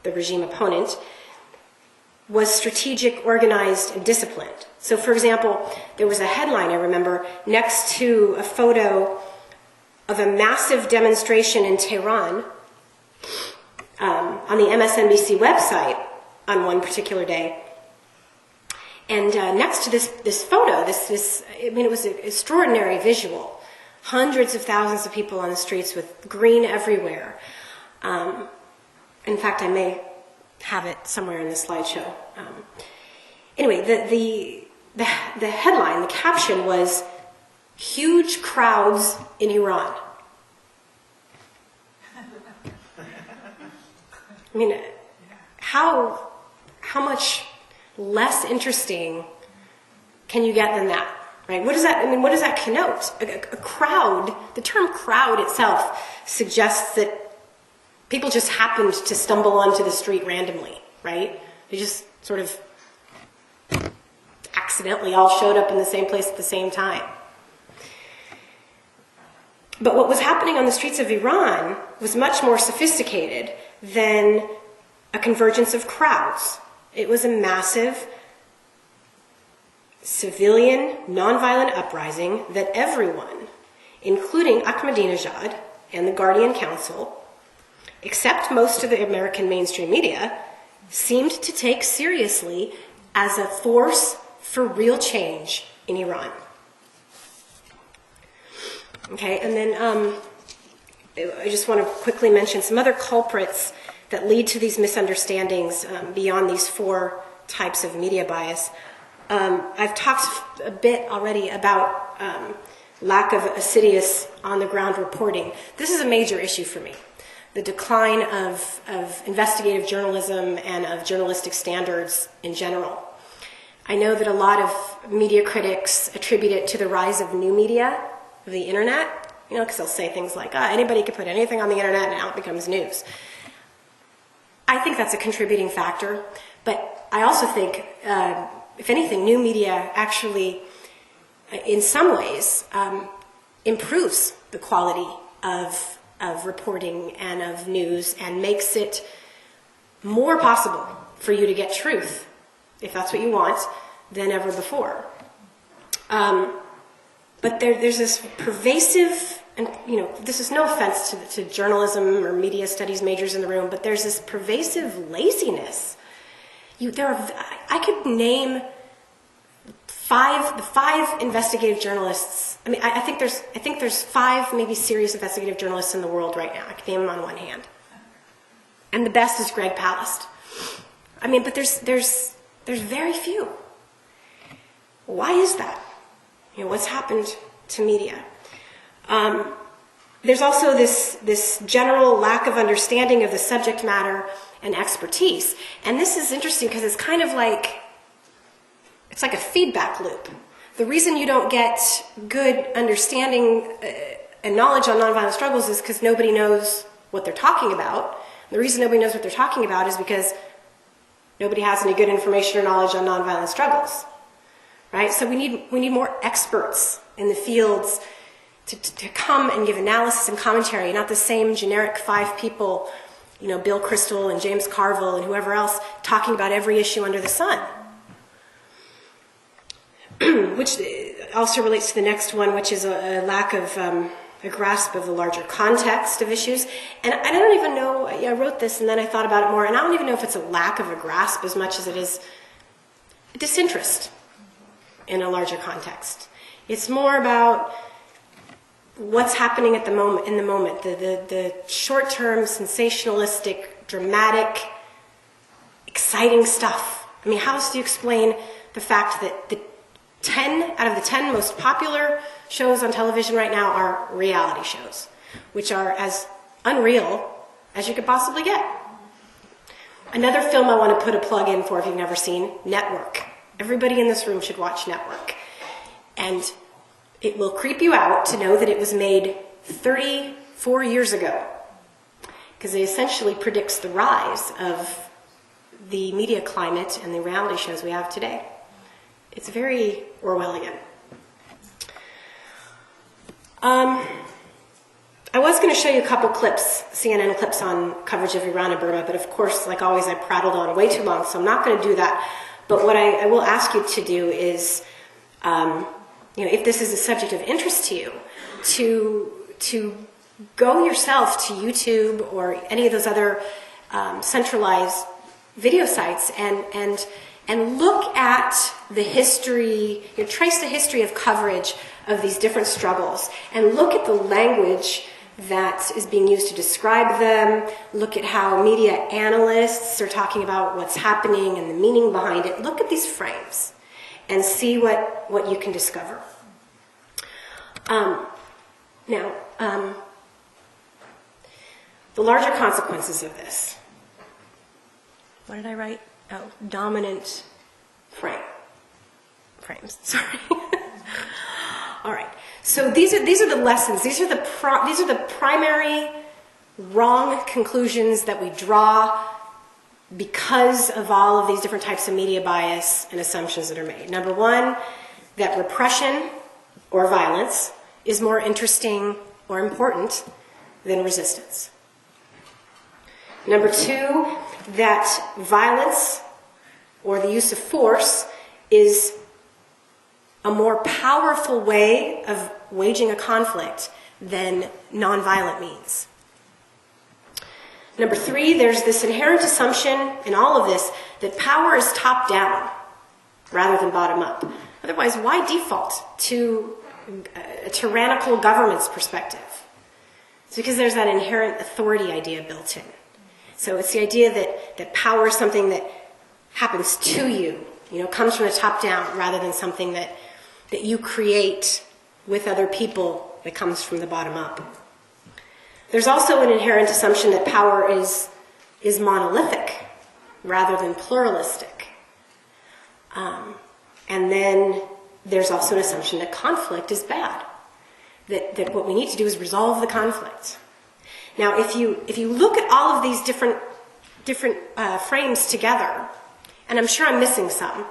the regime opponent, was strategic, organized, and disciplined. So, for example, there was a headline, I remember, next to a photo of a massive demonstration in Tehran on the MSNBC website on one particular day. And next to this photo, it was an extraordinary visual. Hundreds of thousands of people on the streets with green everywhere. In fact, I may have it somewhere in the slideshow. Anyway, the headline, the caption was, "Huge crowds in Iran." I mean, how much less interesting can you get than that? Right? What does that connote? A crowd, the term crowd itself suggests that people just happened to stumble onto the street randomly, right? They just sort of accidentally all showed up in the same place at the same time. But what was happening on the streets of Iran was much more sophisticated than a convergence of crowds. It was a massive civilian, nonviolent uprising that everyone, including Ahmadinejad and the Guardian Council, except most of the American mainstream media, seemed to take seriously as a force for real change in Iran. Okay, and then I just want to quickly mention some other culprits that lead to these misunderstandings beyond these four types of media bias. I've talked a bit already about lack of assiduous on-the-ground reporting. This is a major issue for me. The decline of investigative journalism and of journalistic standards in general. I know that a lot of media critics attribute it to the rise of new media, of the internet, because they'll say things like, anybody can put anything on the internet and now it becomes news. I think that's a contributing factor, but I also think, if anything, new media actually, in some ways, improves the quality of reporting and of news and makes it more possible for you to get truth, if that's what you want, than ever before. But there's this pervasive, and this is no offense to journalism or media studies majors in the room, but there's this pervasive laziness. I could name five investigative journalists. I mean, I think there's five maybe serious investigative journalists in the world right now. I could name them on one hand, and the best is Greg Palast. I mean, but there's very few. Why is that? What's happened to media? There's also this general lack of understanding of the subject matter and expertise. And this is interesting because it's kind of like, it's like a feedback loop. the reason you don't get good understanding and knowledge on nonviolent struggles is because nobody knows what they're talking about. The reason nobody knows what they're talking about is because nobody has any good information or knowledge on nonviolent struggles, right? So we need more experts in the fields to come and give analysis and commentary, not the same generic 5 people, Bill Kristol and James Carville and whoever else talking about every issue under the sun. Which also relates to the next one, which is a lack of a grasp of the larger context of issues. And I don't even know, I wrote this and then I thought about it more, and I don't even know if it's a lack of a grasp as much as it is a disinterest in a larger context. It's more about what's happening at the moment, the short-term, sensationalistic, dramatic, exciting stuff. I mean, how else do you explain the fact that the 10 out of the 10 most popular shows on television right now are reality shows, which are as unreal as you could possibly get. Another film I want to put a plug in for if you've never seen, Network. Everybody in this room should watch Network. And it will creep you out to know that it was made 34 years ago, because it essentially predicts the rise of the media climate and the reality shows we have today. It's very Orwellian. I was going to show you a couple clips, CNN clips on coverage of Iran and Burma, but of course, like always, I prattled on way too long, so I'm not going to do that. But what I will ask you to do is, if this is a subject of interest to you, to go yourself to YouTube or any of those other centralized video sites and look at the history, trace the history of coverage of these different struggles, and look at the language that is being used to describe them, look at how media analysts are talking about what's happening and the meaning behind it. Look at these frames and see what you can discover. The larger consequences of this. What did I write? Oh, dominant frames. Sorry. All right. So these are the lessons. These are the primary wrong conclusions that we draw because of all of these different types of media bias and assumptions that are made. Number one, that repression or violence is more interesting or important than resistance. Number two, that violence or the use of force is a more powerful way of waging a conflict than nonviolent means. Number three, there's this inherent assumption in all of this that power is top-down rather than bottom-up. Otherwise, why default to a tyrannical government's perspective? It's because there's that inherent authority idea built in. So it's the idea that power is something that happens to you, comes from the top down rather than something that you create with other people that comes from the bottom up. There's also an inherent assumption that power is monolithic rather than pluralistic. And then there's also an assumption that conflict is bad, that what we need to do is resolve the conflict. Now, if you look at all of these different frames together, and I'm sure I'm missing some,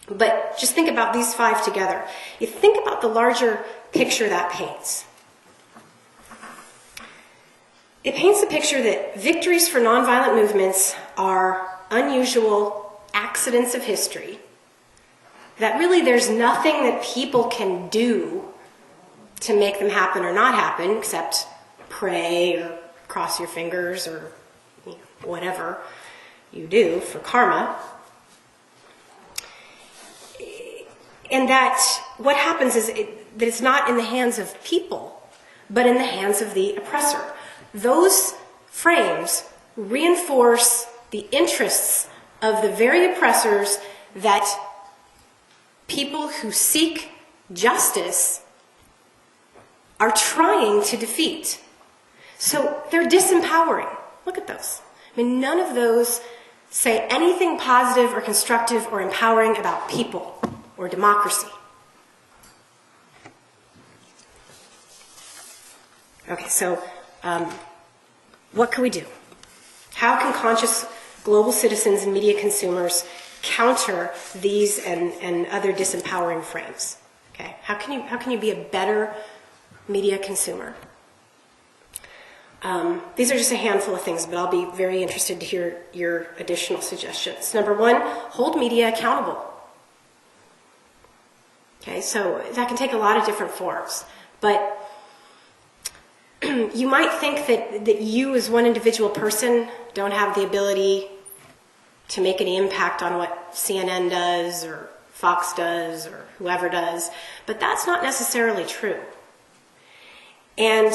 but just think about these 5 together. You think about the larger picture that paints. It paints a picture that victories for nonviolent movements are unusual accidents of history, that really there's nothing that people can do to make them happen or not happen except pray or cross your fingers or whatever you do for karma. And that what happens is that it's not in the hands of people, but in the hands of the oppressor. Those frames reinforce the interests of the very oppressors that people who seek justice are trying to defeat. So they're disempowering. Look at those. I mean, none of those say anything positive or constructive or empowering about people or democracy. Okay, so what can we do? How can conscious global citizens and media consumers counter these and other disempowering frames? Okay, how can you be a better media consumer? These are just a handful of things, but I'll be very interested to hear your additional suggestions. Number one, hold media accountable. Okay, so that can take a lot of different forms, but you might think that you as one individual person don't have the ability to make any impact on what CNN does or Fox does or whoever does, but that's not necessarily true. And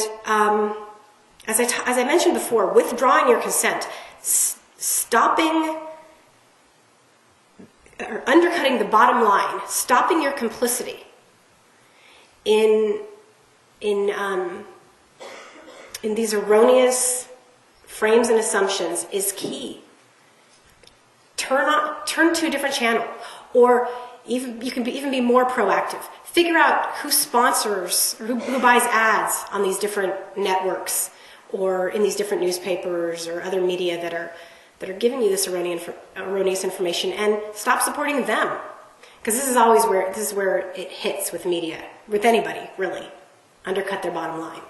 as I mentioned before, withdrawing your consent, stopping or undercutting the bottom line, stopping your complicity in these erroneous frames and assumptions is key. Turn to a different channel, or even you can even be more proactive. Figure out who sponsors or who buys ads on these different networks or in these different newspapers or other media that are giving you this erroneous information, and stop supporting them, because this is where it hits with media, with anybody really. Undercut their bottom line.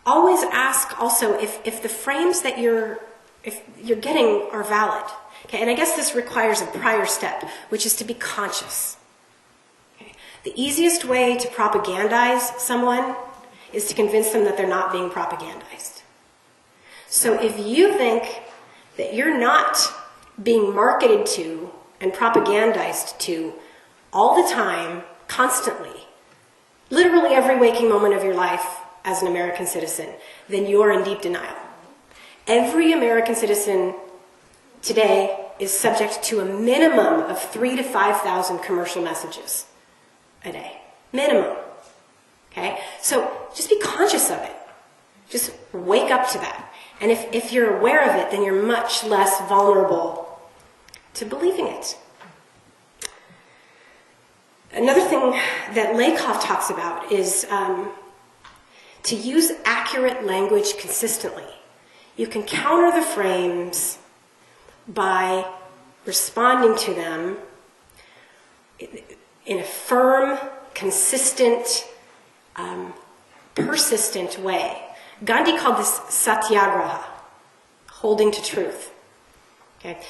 Always ask also if the frames that you're getting are valid. Okay, and I guess this requires a prior step, which is to be conscious. Okay. The easiest way to propagandize someone is to convince them that they're not being propagandized. So if you think that you're not being marketed to and propagandized to all the time, constantly, literally every waking moment of your life as an American citizen, then you're in deep denial. Every American citizen today is subject to a minimum of 3,000 to 5,000 commercial messages a day. Minimum. Okay? So just be conscious of it. Just wake up to that. And if you're aware of it, then you're much less vulnerable to believing it. Another thing that Lakoff talks about is to use accurate language consistently. You can counter the frames by responding to them in a firm, consistent, persistent way. Gandhi called this satyagraha, holding to truth. Okay?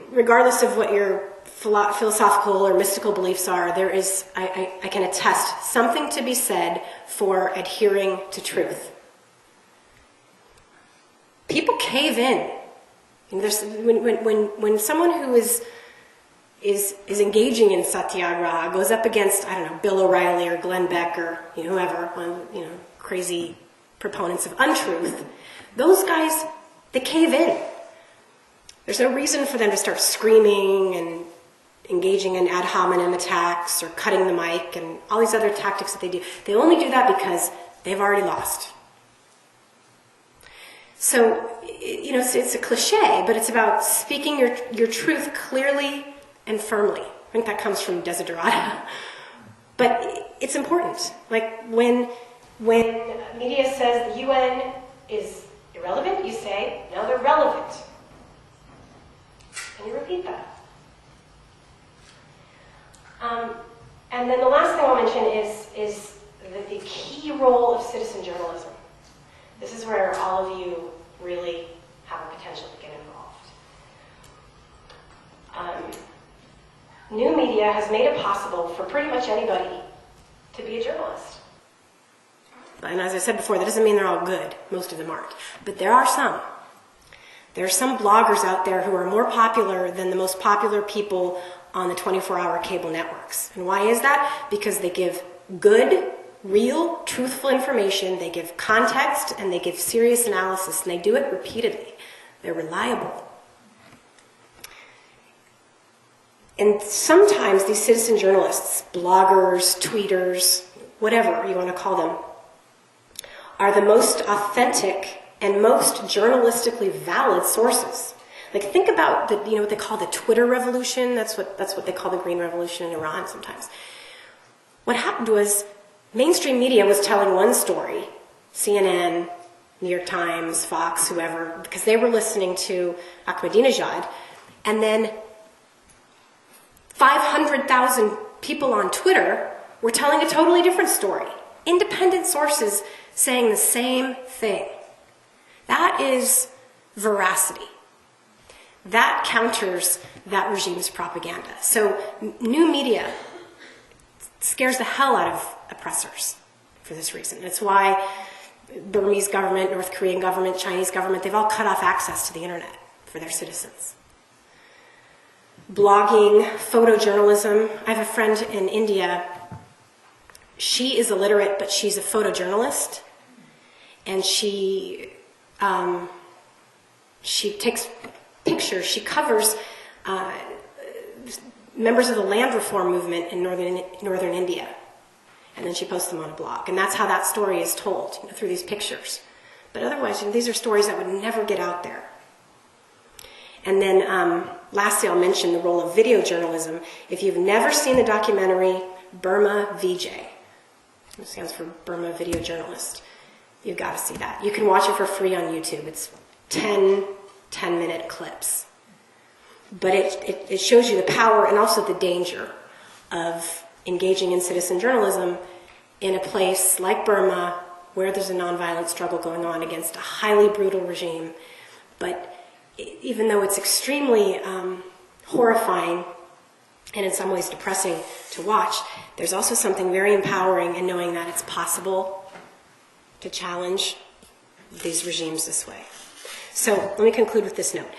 Regardless of what your philosophical or mystical beliefs are, there is, I can attest, something to be said for adhering to truth. People cave in. When someone who is engaging in satyagraha goes up against, I don't know, Bill O'Reilly or Glenn Beck or whoever, crazy proponents of untruth, those guys, they cave in. There's no reason for them to start screaming and engaging in ad hominem attacks or cutting the mic and all these other tactics that they do. They only do that because they've already lost. So, it's a cliche, but it's about speaking your truth clearly and firmly. I think that comes from Desiderata. But it's important. Like when media says the UN is irrelevant, you say, no, they're relevant. And you repeat that. And then the last thing I'll mention is the key role of citizen journalism. This is where all of you really have a potential to get involved. New media has made it possible for pretty much anybody to be a journalist. And as I said before, that doesn't mean they're all good. Most of them aren't. But there are some. There are some bloggers out there who are more popular than the most popular people on the 24-hour cable networks. And why is that? Because they give good, real, truthful information, they give context, and they give serious analysis, and they do it repeatedly. They're reliable. And sometimes these citizen journalists, bloggers, tweeters, whatever you want to call them, are the most authentic and most journalistically valid sources. Like, think about what they call the Twitter revolution. That's what they call the Green Revolution in Iran sometimes. what happened was mainstream media was telling one story, CNN, New York Times, Fox, whoever, because they were listening to Ahmadinejad, and then 500,000 people on Twitter were telling a totally different story. Independent sources saying the same thing. That is veracity. That counters that regime's propaganda. So new media scares the hell out of oppressors for this reason. That's why Burmese government, North Korean government, Chinese government, they've all cut off access to the internet for their citizens. Blogging, photojournalism. I have a friend in India. She is illiterate, but she's a photojournalist. And she takes pictures. She covers members of the land reform movement in northern India. And then she posts them on a blog. And that's how that story is told, through these pictures. But otherwise, these are stories that would never get out there. And then lastly, I'll mention the role of video journalism. If you've never seen the documentary Burma VJ, it stands for Burma Video Journalist, you've got to see that. You can watch it for free on YouTube. It's 10-minute clips. But it shows you the power and also the danger of engaging in citizen journalism in a place like Burma where there's a nonviolent struggle going on against a highly brutal regime. But even though it's extremely horrifying and in some ways depressing to watch, there's also something very empowering in knowing that it's possible to challenge these regimes this way. So let me conclude with this note.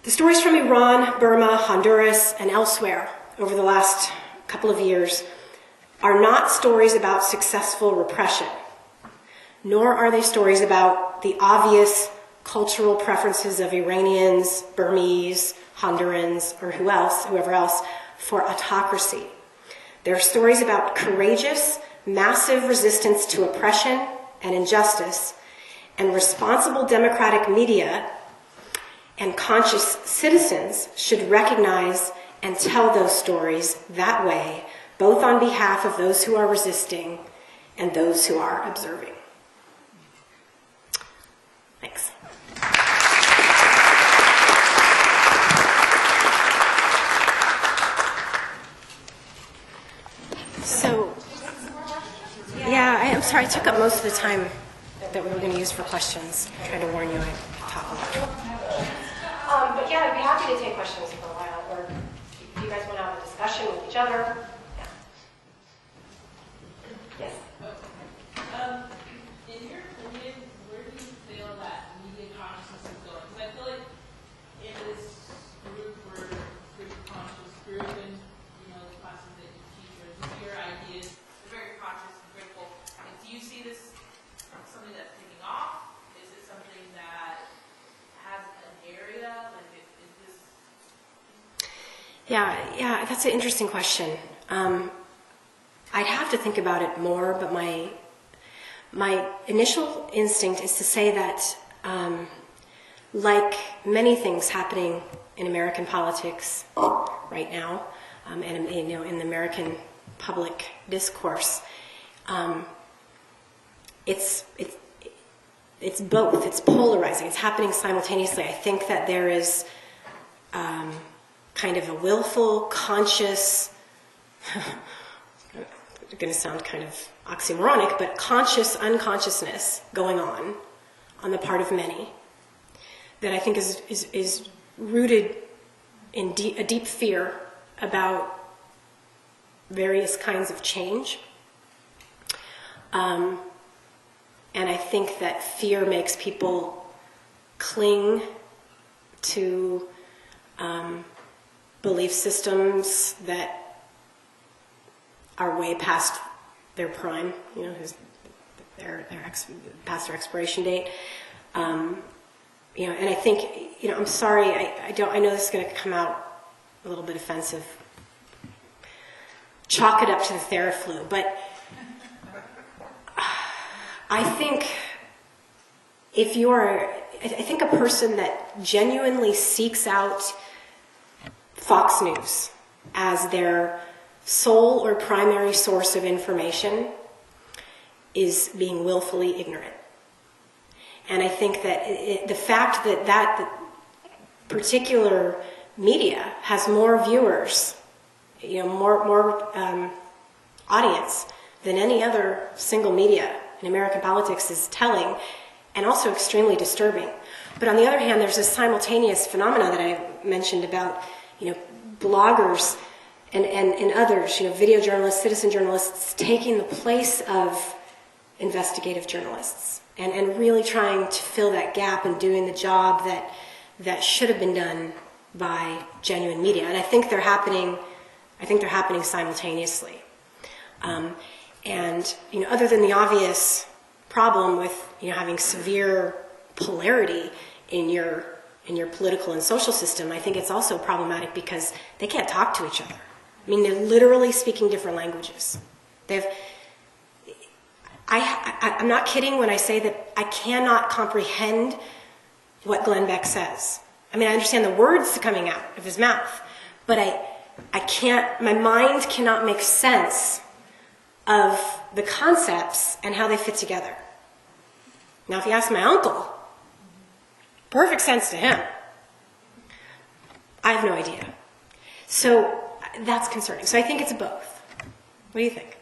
The stories from Iran, Burma, Honduras, and elsewhere over the last couple of years are not stories about successful repression, nor are they stories about the obvious cultural preferences of Iranians, Burmese, Hondurans, or whoever else, for autocracy. They're stories about courageous, massive resistance to oppression and injustice, and responsible democratic media and conscious citizens should recognize and tell those stories that way, both on behalf of those who are resisting and those who are observing. Thanks. So, I'm sorry, I took up most of the time that we were going to use for questions. I tried to warn you, I talk a lot. But yeah, I'd be happy to take questions for a while, or if you guys want to have a discussion with each other. Yeah. Yes? In your opinion, where do you feel that media consciousness is going? Because I feel like in this group, we're a pretty conscious group, and the classes that you teach are just your ideas. They're very conscious and critical. And do you see this something that's taking off? Is it something that has an area? Like, is this? Yeah, that's an interesting question. I'd have to think about it more, but my initial instinct is to say that, like many things happening in American politics right now, and in the American public discourse, it's both. It's polarizing. It's happening simultaneously. I think that there is kind of a willful, conscious, it's going to sound kind of oxymoronic, but conscious unconsciousness going on the part of many that I think is rooted in a deep fear about various kinds of change. And I think that fear makes people cling to belief systems that are way past their prime, past their expiration date. And I think, I'm sorry, I know this is going to come out a little bit offensive. Chalk it up to the Theraflu, but I think I think a person that genuinely seeks out Fox News as their sole or primary source of information is being willfully ignorant. And I think that the fact that that particular media has more viewers, more audience than any other single media in American politics is telling, and also extremely disturbing. But on the other hand, there's this simultaneous phenomena that I mentioned about, bloggers and others, video journalists, citizen journalists, taking the place of investigative journalists and really trying to fill that gap and doing the job that should have been done by genuine media. And I think they're happening simultaneously. And other than the obvious problem with having severe polarity in your political and social system, I think it's also problematic because they can't talk to each other. I mean, they're literally speaking different languages. I'm not kidding when I say that I cannot comprehend what Glenn Beck says. I mean, I understand the words coming out of his mouth, but I can't, my mind cannot make sense of the concepts and how they fit together. Now, if you ask my uncle, perfect sense to him. I have no idea. So that's concerning. So I think it's both. What do you think?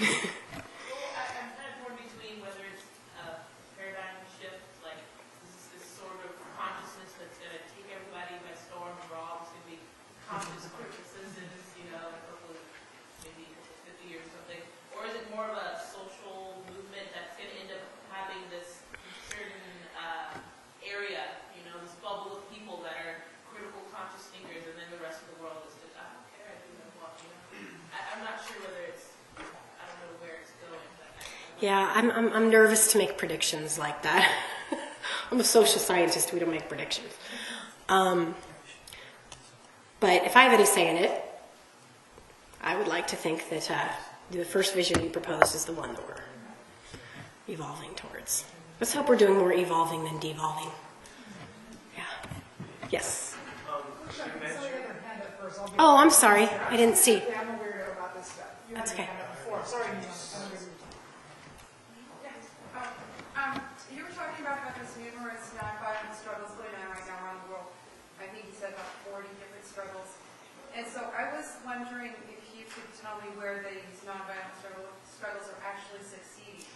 Well, I'm kind of torn between whether it's a paradigm shift, like this sort of consciousness that's going to take everybody by storm, and we're all just going to be conscious corporate citizens, hopefully maybe 50 years or something, or is it more of a social movement that's going to end up having this certain area, this bubble of people that are critical conscious thinkers, and then the rest of the world is just, I don't care, I do what I'm not sure whether it's, I don't know where it's going. Yeah, I'm nervous to make predictions like that. I'm a social scientist, we don't make predictions. But if I have any say in it, I would like to think that the first vision you proposed is the one that we're evolving towards. Let's hope we're doing more evolving than devolving. Yeah. Yes. Oh, I'm sorry. I didn't see. Yeah, I'm a weirdo about this stuff. You That's had your okay. hand up before. Sorry, Nina. You were talking about this numerous nonviolent struggles going on right now around the world. I think you said about 40 different struggles. And so I was wondering if you could tell me where these nonviolent struggles are actually succeeding.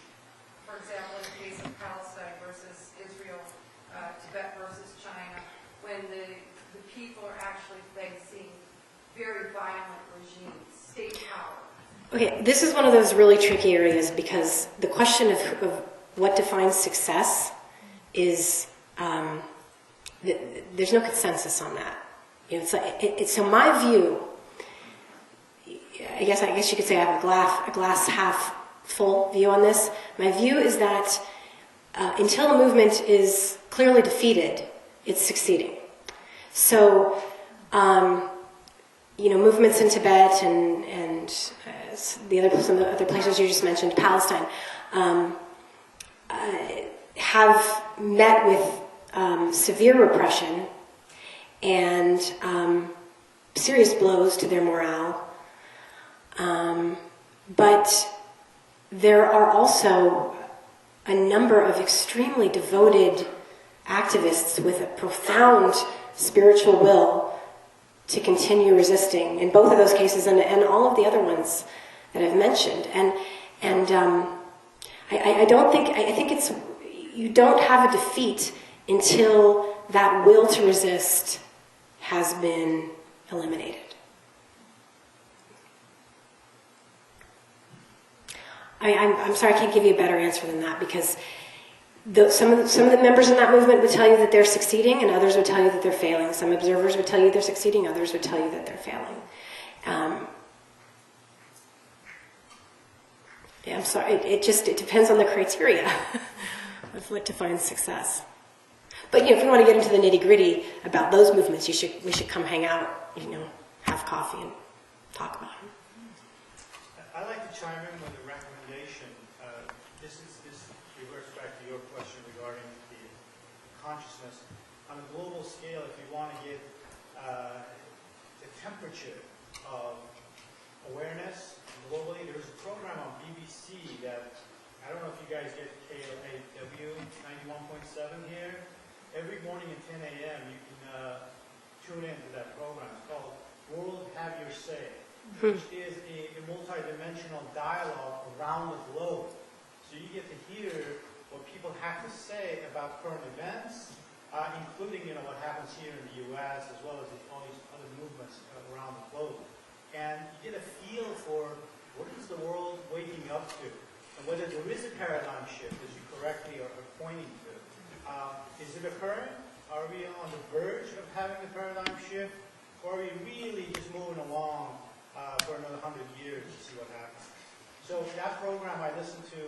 For example, in the case of Palestine versus Israel, Tibet versus China, when the people are actually facing very violent regimes, state power. Okay, this is one of those really tricky areas because the question of what defines success is, there's no consensus on that. So my view, I guess you could say I have a glass half full view on this. My view is that until a movement is clearly defeated, it's succeeding. So, movements in Tibet and some of the other places you just mentioned, Palestine, have met with severe repression and serious blows to their morale. But there are also a number of extremely devoted activists with a profound spiritual will to continue resisting in both of those cases and all of the other ones that I've mentioned. I think it's, you don't have a defeat until that will to resist has been eliminated. I'm sorry, I can't give you a better answer than that because some of the members in that movement would tell you that they're succeeding and others would tell you that they're failing. Some observers would tell you they're succeeding, others would tell you that they're failing. I'm sorry, it depends on the criteria of what defines success. But if you want to get into the nitty-gritty about those movements, we should come hang out, have coffee and talk about them. I'd like to chime in with a recommendation. This reverts back to your question regarding the consciousness. On a global scale, if you want to get the temperature of awareness globally. There's a program on BBC that, I don't know if you guys get KLAW 91.7 here. Every morning at 10 a.m. you can tune into that program. It's called World Have Your Say, which is a multi-dimensional dialogue around the globe. So you get to hear what people have to say about current events, including what happens here in the U.S. as well as all these other movements around the globe. And you get a feel for what is the world waking up to, and whether there is a paradigm shift, as you correctly are pointing to. Is it occurring? Are we on the verge of having a paradigm shift, or are we really just moving along for another 100 years to see what happens? So that program I listen to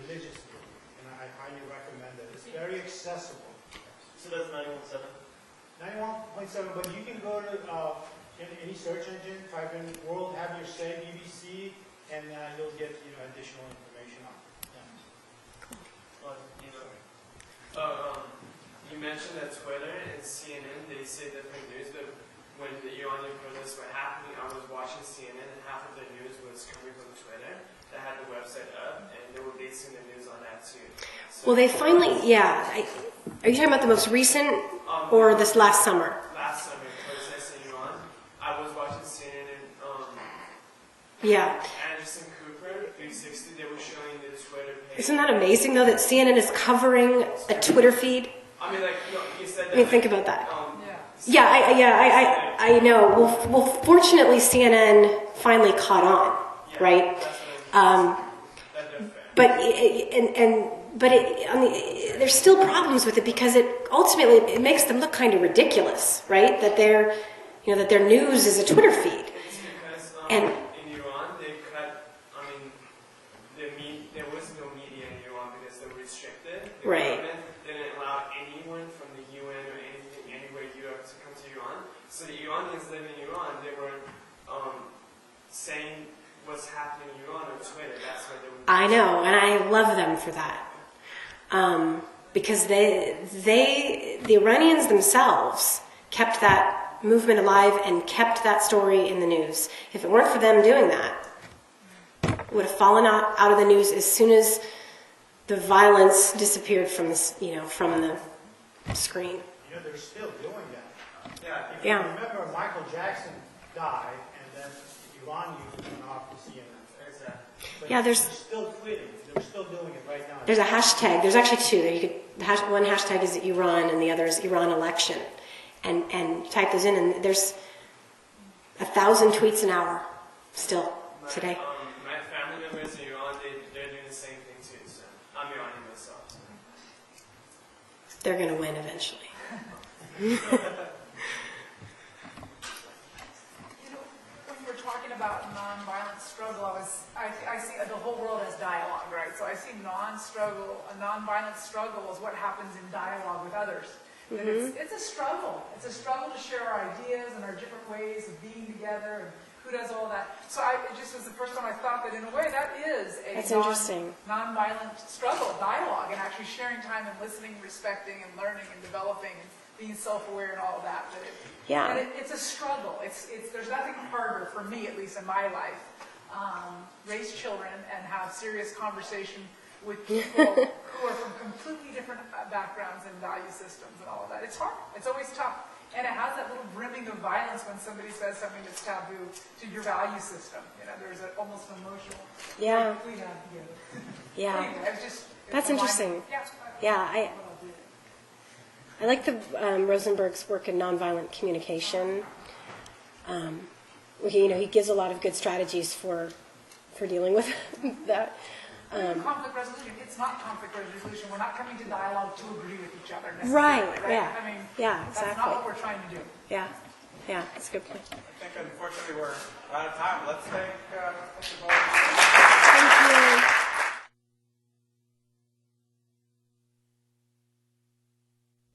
religiously, and I highly recommend it. It's very accessible. So that's 91.7? 91.7, but you can go to any search engine, type in World Have Your Say, BBC, and you'll get additional information on it. You mentioned that Twitter and CNN, they say different news, but when the Iranian protests were happening, I was watching CNN, and half of the news was coming from Twitter. They had the website up, and they were basing the news on that too. So, Well, they finally, are you talking about the most recent or this last summer? last summer, protests in Iran, I was watching CNN and Yeah. Anderson Cooper, 360, they were showing the Twitter page. Isn't that amazing, though, that CNN is covering a Twitter feed? I mean, you said that. I mean, think about that. Yeah. I know. Well, fortunately, CNN finally caught on, right? There's still problems with it because it ultimately makes them look kind of ridiculous, right? That their news is a Twitter feed. It's because And in Iran, they cut, there was no media in Iran because they were restricted. The Right. government didn't allow anyone from the UN or anything, anywhere Europe to come to Iran. So the Iranians living in Iran, they were saying what's happening in Iran on Twitter. That's why they were. I know, and I love them for that. Because the Iranians themselves kept that movement alive and kept that story in the news. If it weren't for them doing that, it would have fallen out of the news as soon as the violence disappeared from the screen. They're still doing that. Yeah. If you remember, Michael Jackson died, and then Iran used went off to CNN. But Yeah, they're still tweeting. They're still doing it right now. There's a hashtag. There's actually two. One hashtag is Iran, and the other is Iran election. And you type those in, and there's 1,000 tweets an hour still today. My family members in Iran, they're doing the same thing too. So I'm Iranian myself. So. They're going to win eventually. When we're talking about nonviolent struggle, I see the whole world as dialogue, right? So I see nonviolent struggle is what happens in dialogue with others. And it's a struggle. It's a struggle to share our ideas and our different ways of being together and who does all that. So it just was the first time I thought that in a way that is a nonviolent struggle, dialogue, and actually sharing time and listening, respecting and learning and developing and being self-aware and all of that. And it's a struggle. There's nothing harder for me, at least in my life, raise children and have serious conversation with people who are from completely different backgrounds and value systems and all of that. It's hard. It's always tough. And it has that little brimming of violence when somebody says something that's taboo to your value system. There's almost an emotional. Yeah. We have together. Yeah. Anyway, That's interesting. Yeah, I like the Rosenberg's work in nonviolent communication. He gives a lot of good strategies for dealing with that. Conflict resolution. It's not conflict resolution. We're not coming to dialogue to agree with each other necessarily. Right. Yeah. I mean, exactly. That's not what we're trying to do. Yeah, that's a good point. I think unfortunately we're out of time. Let's take a vote. Thank you.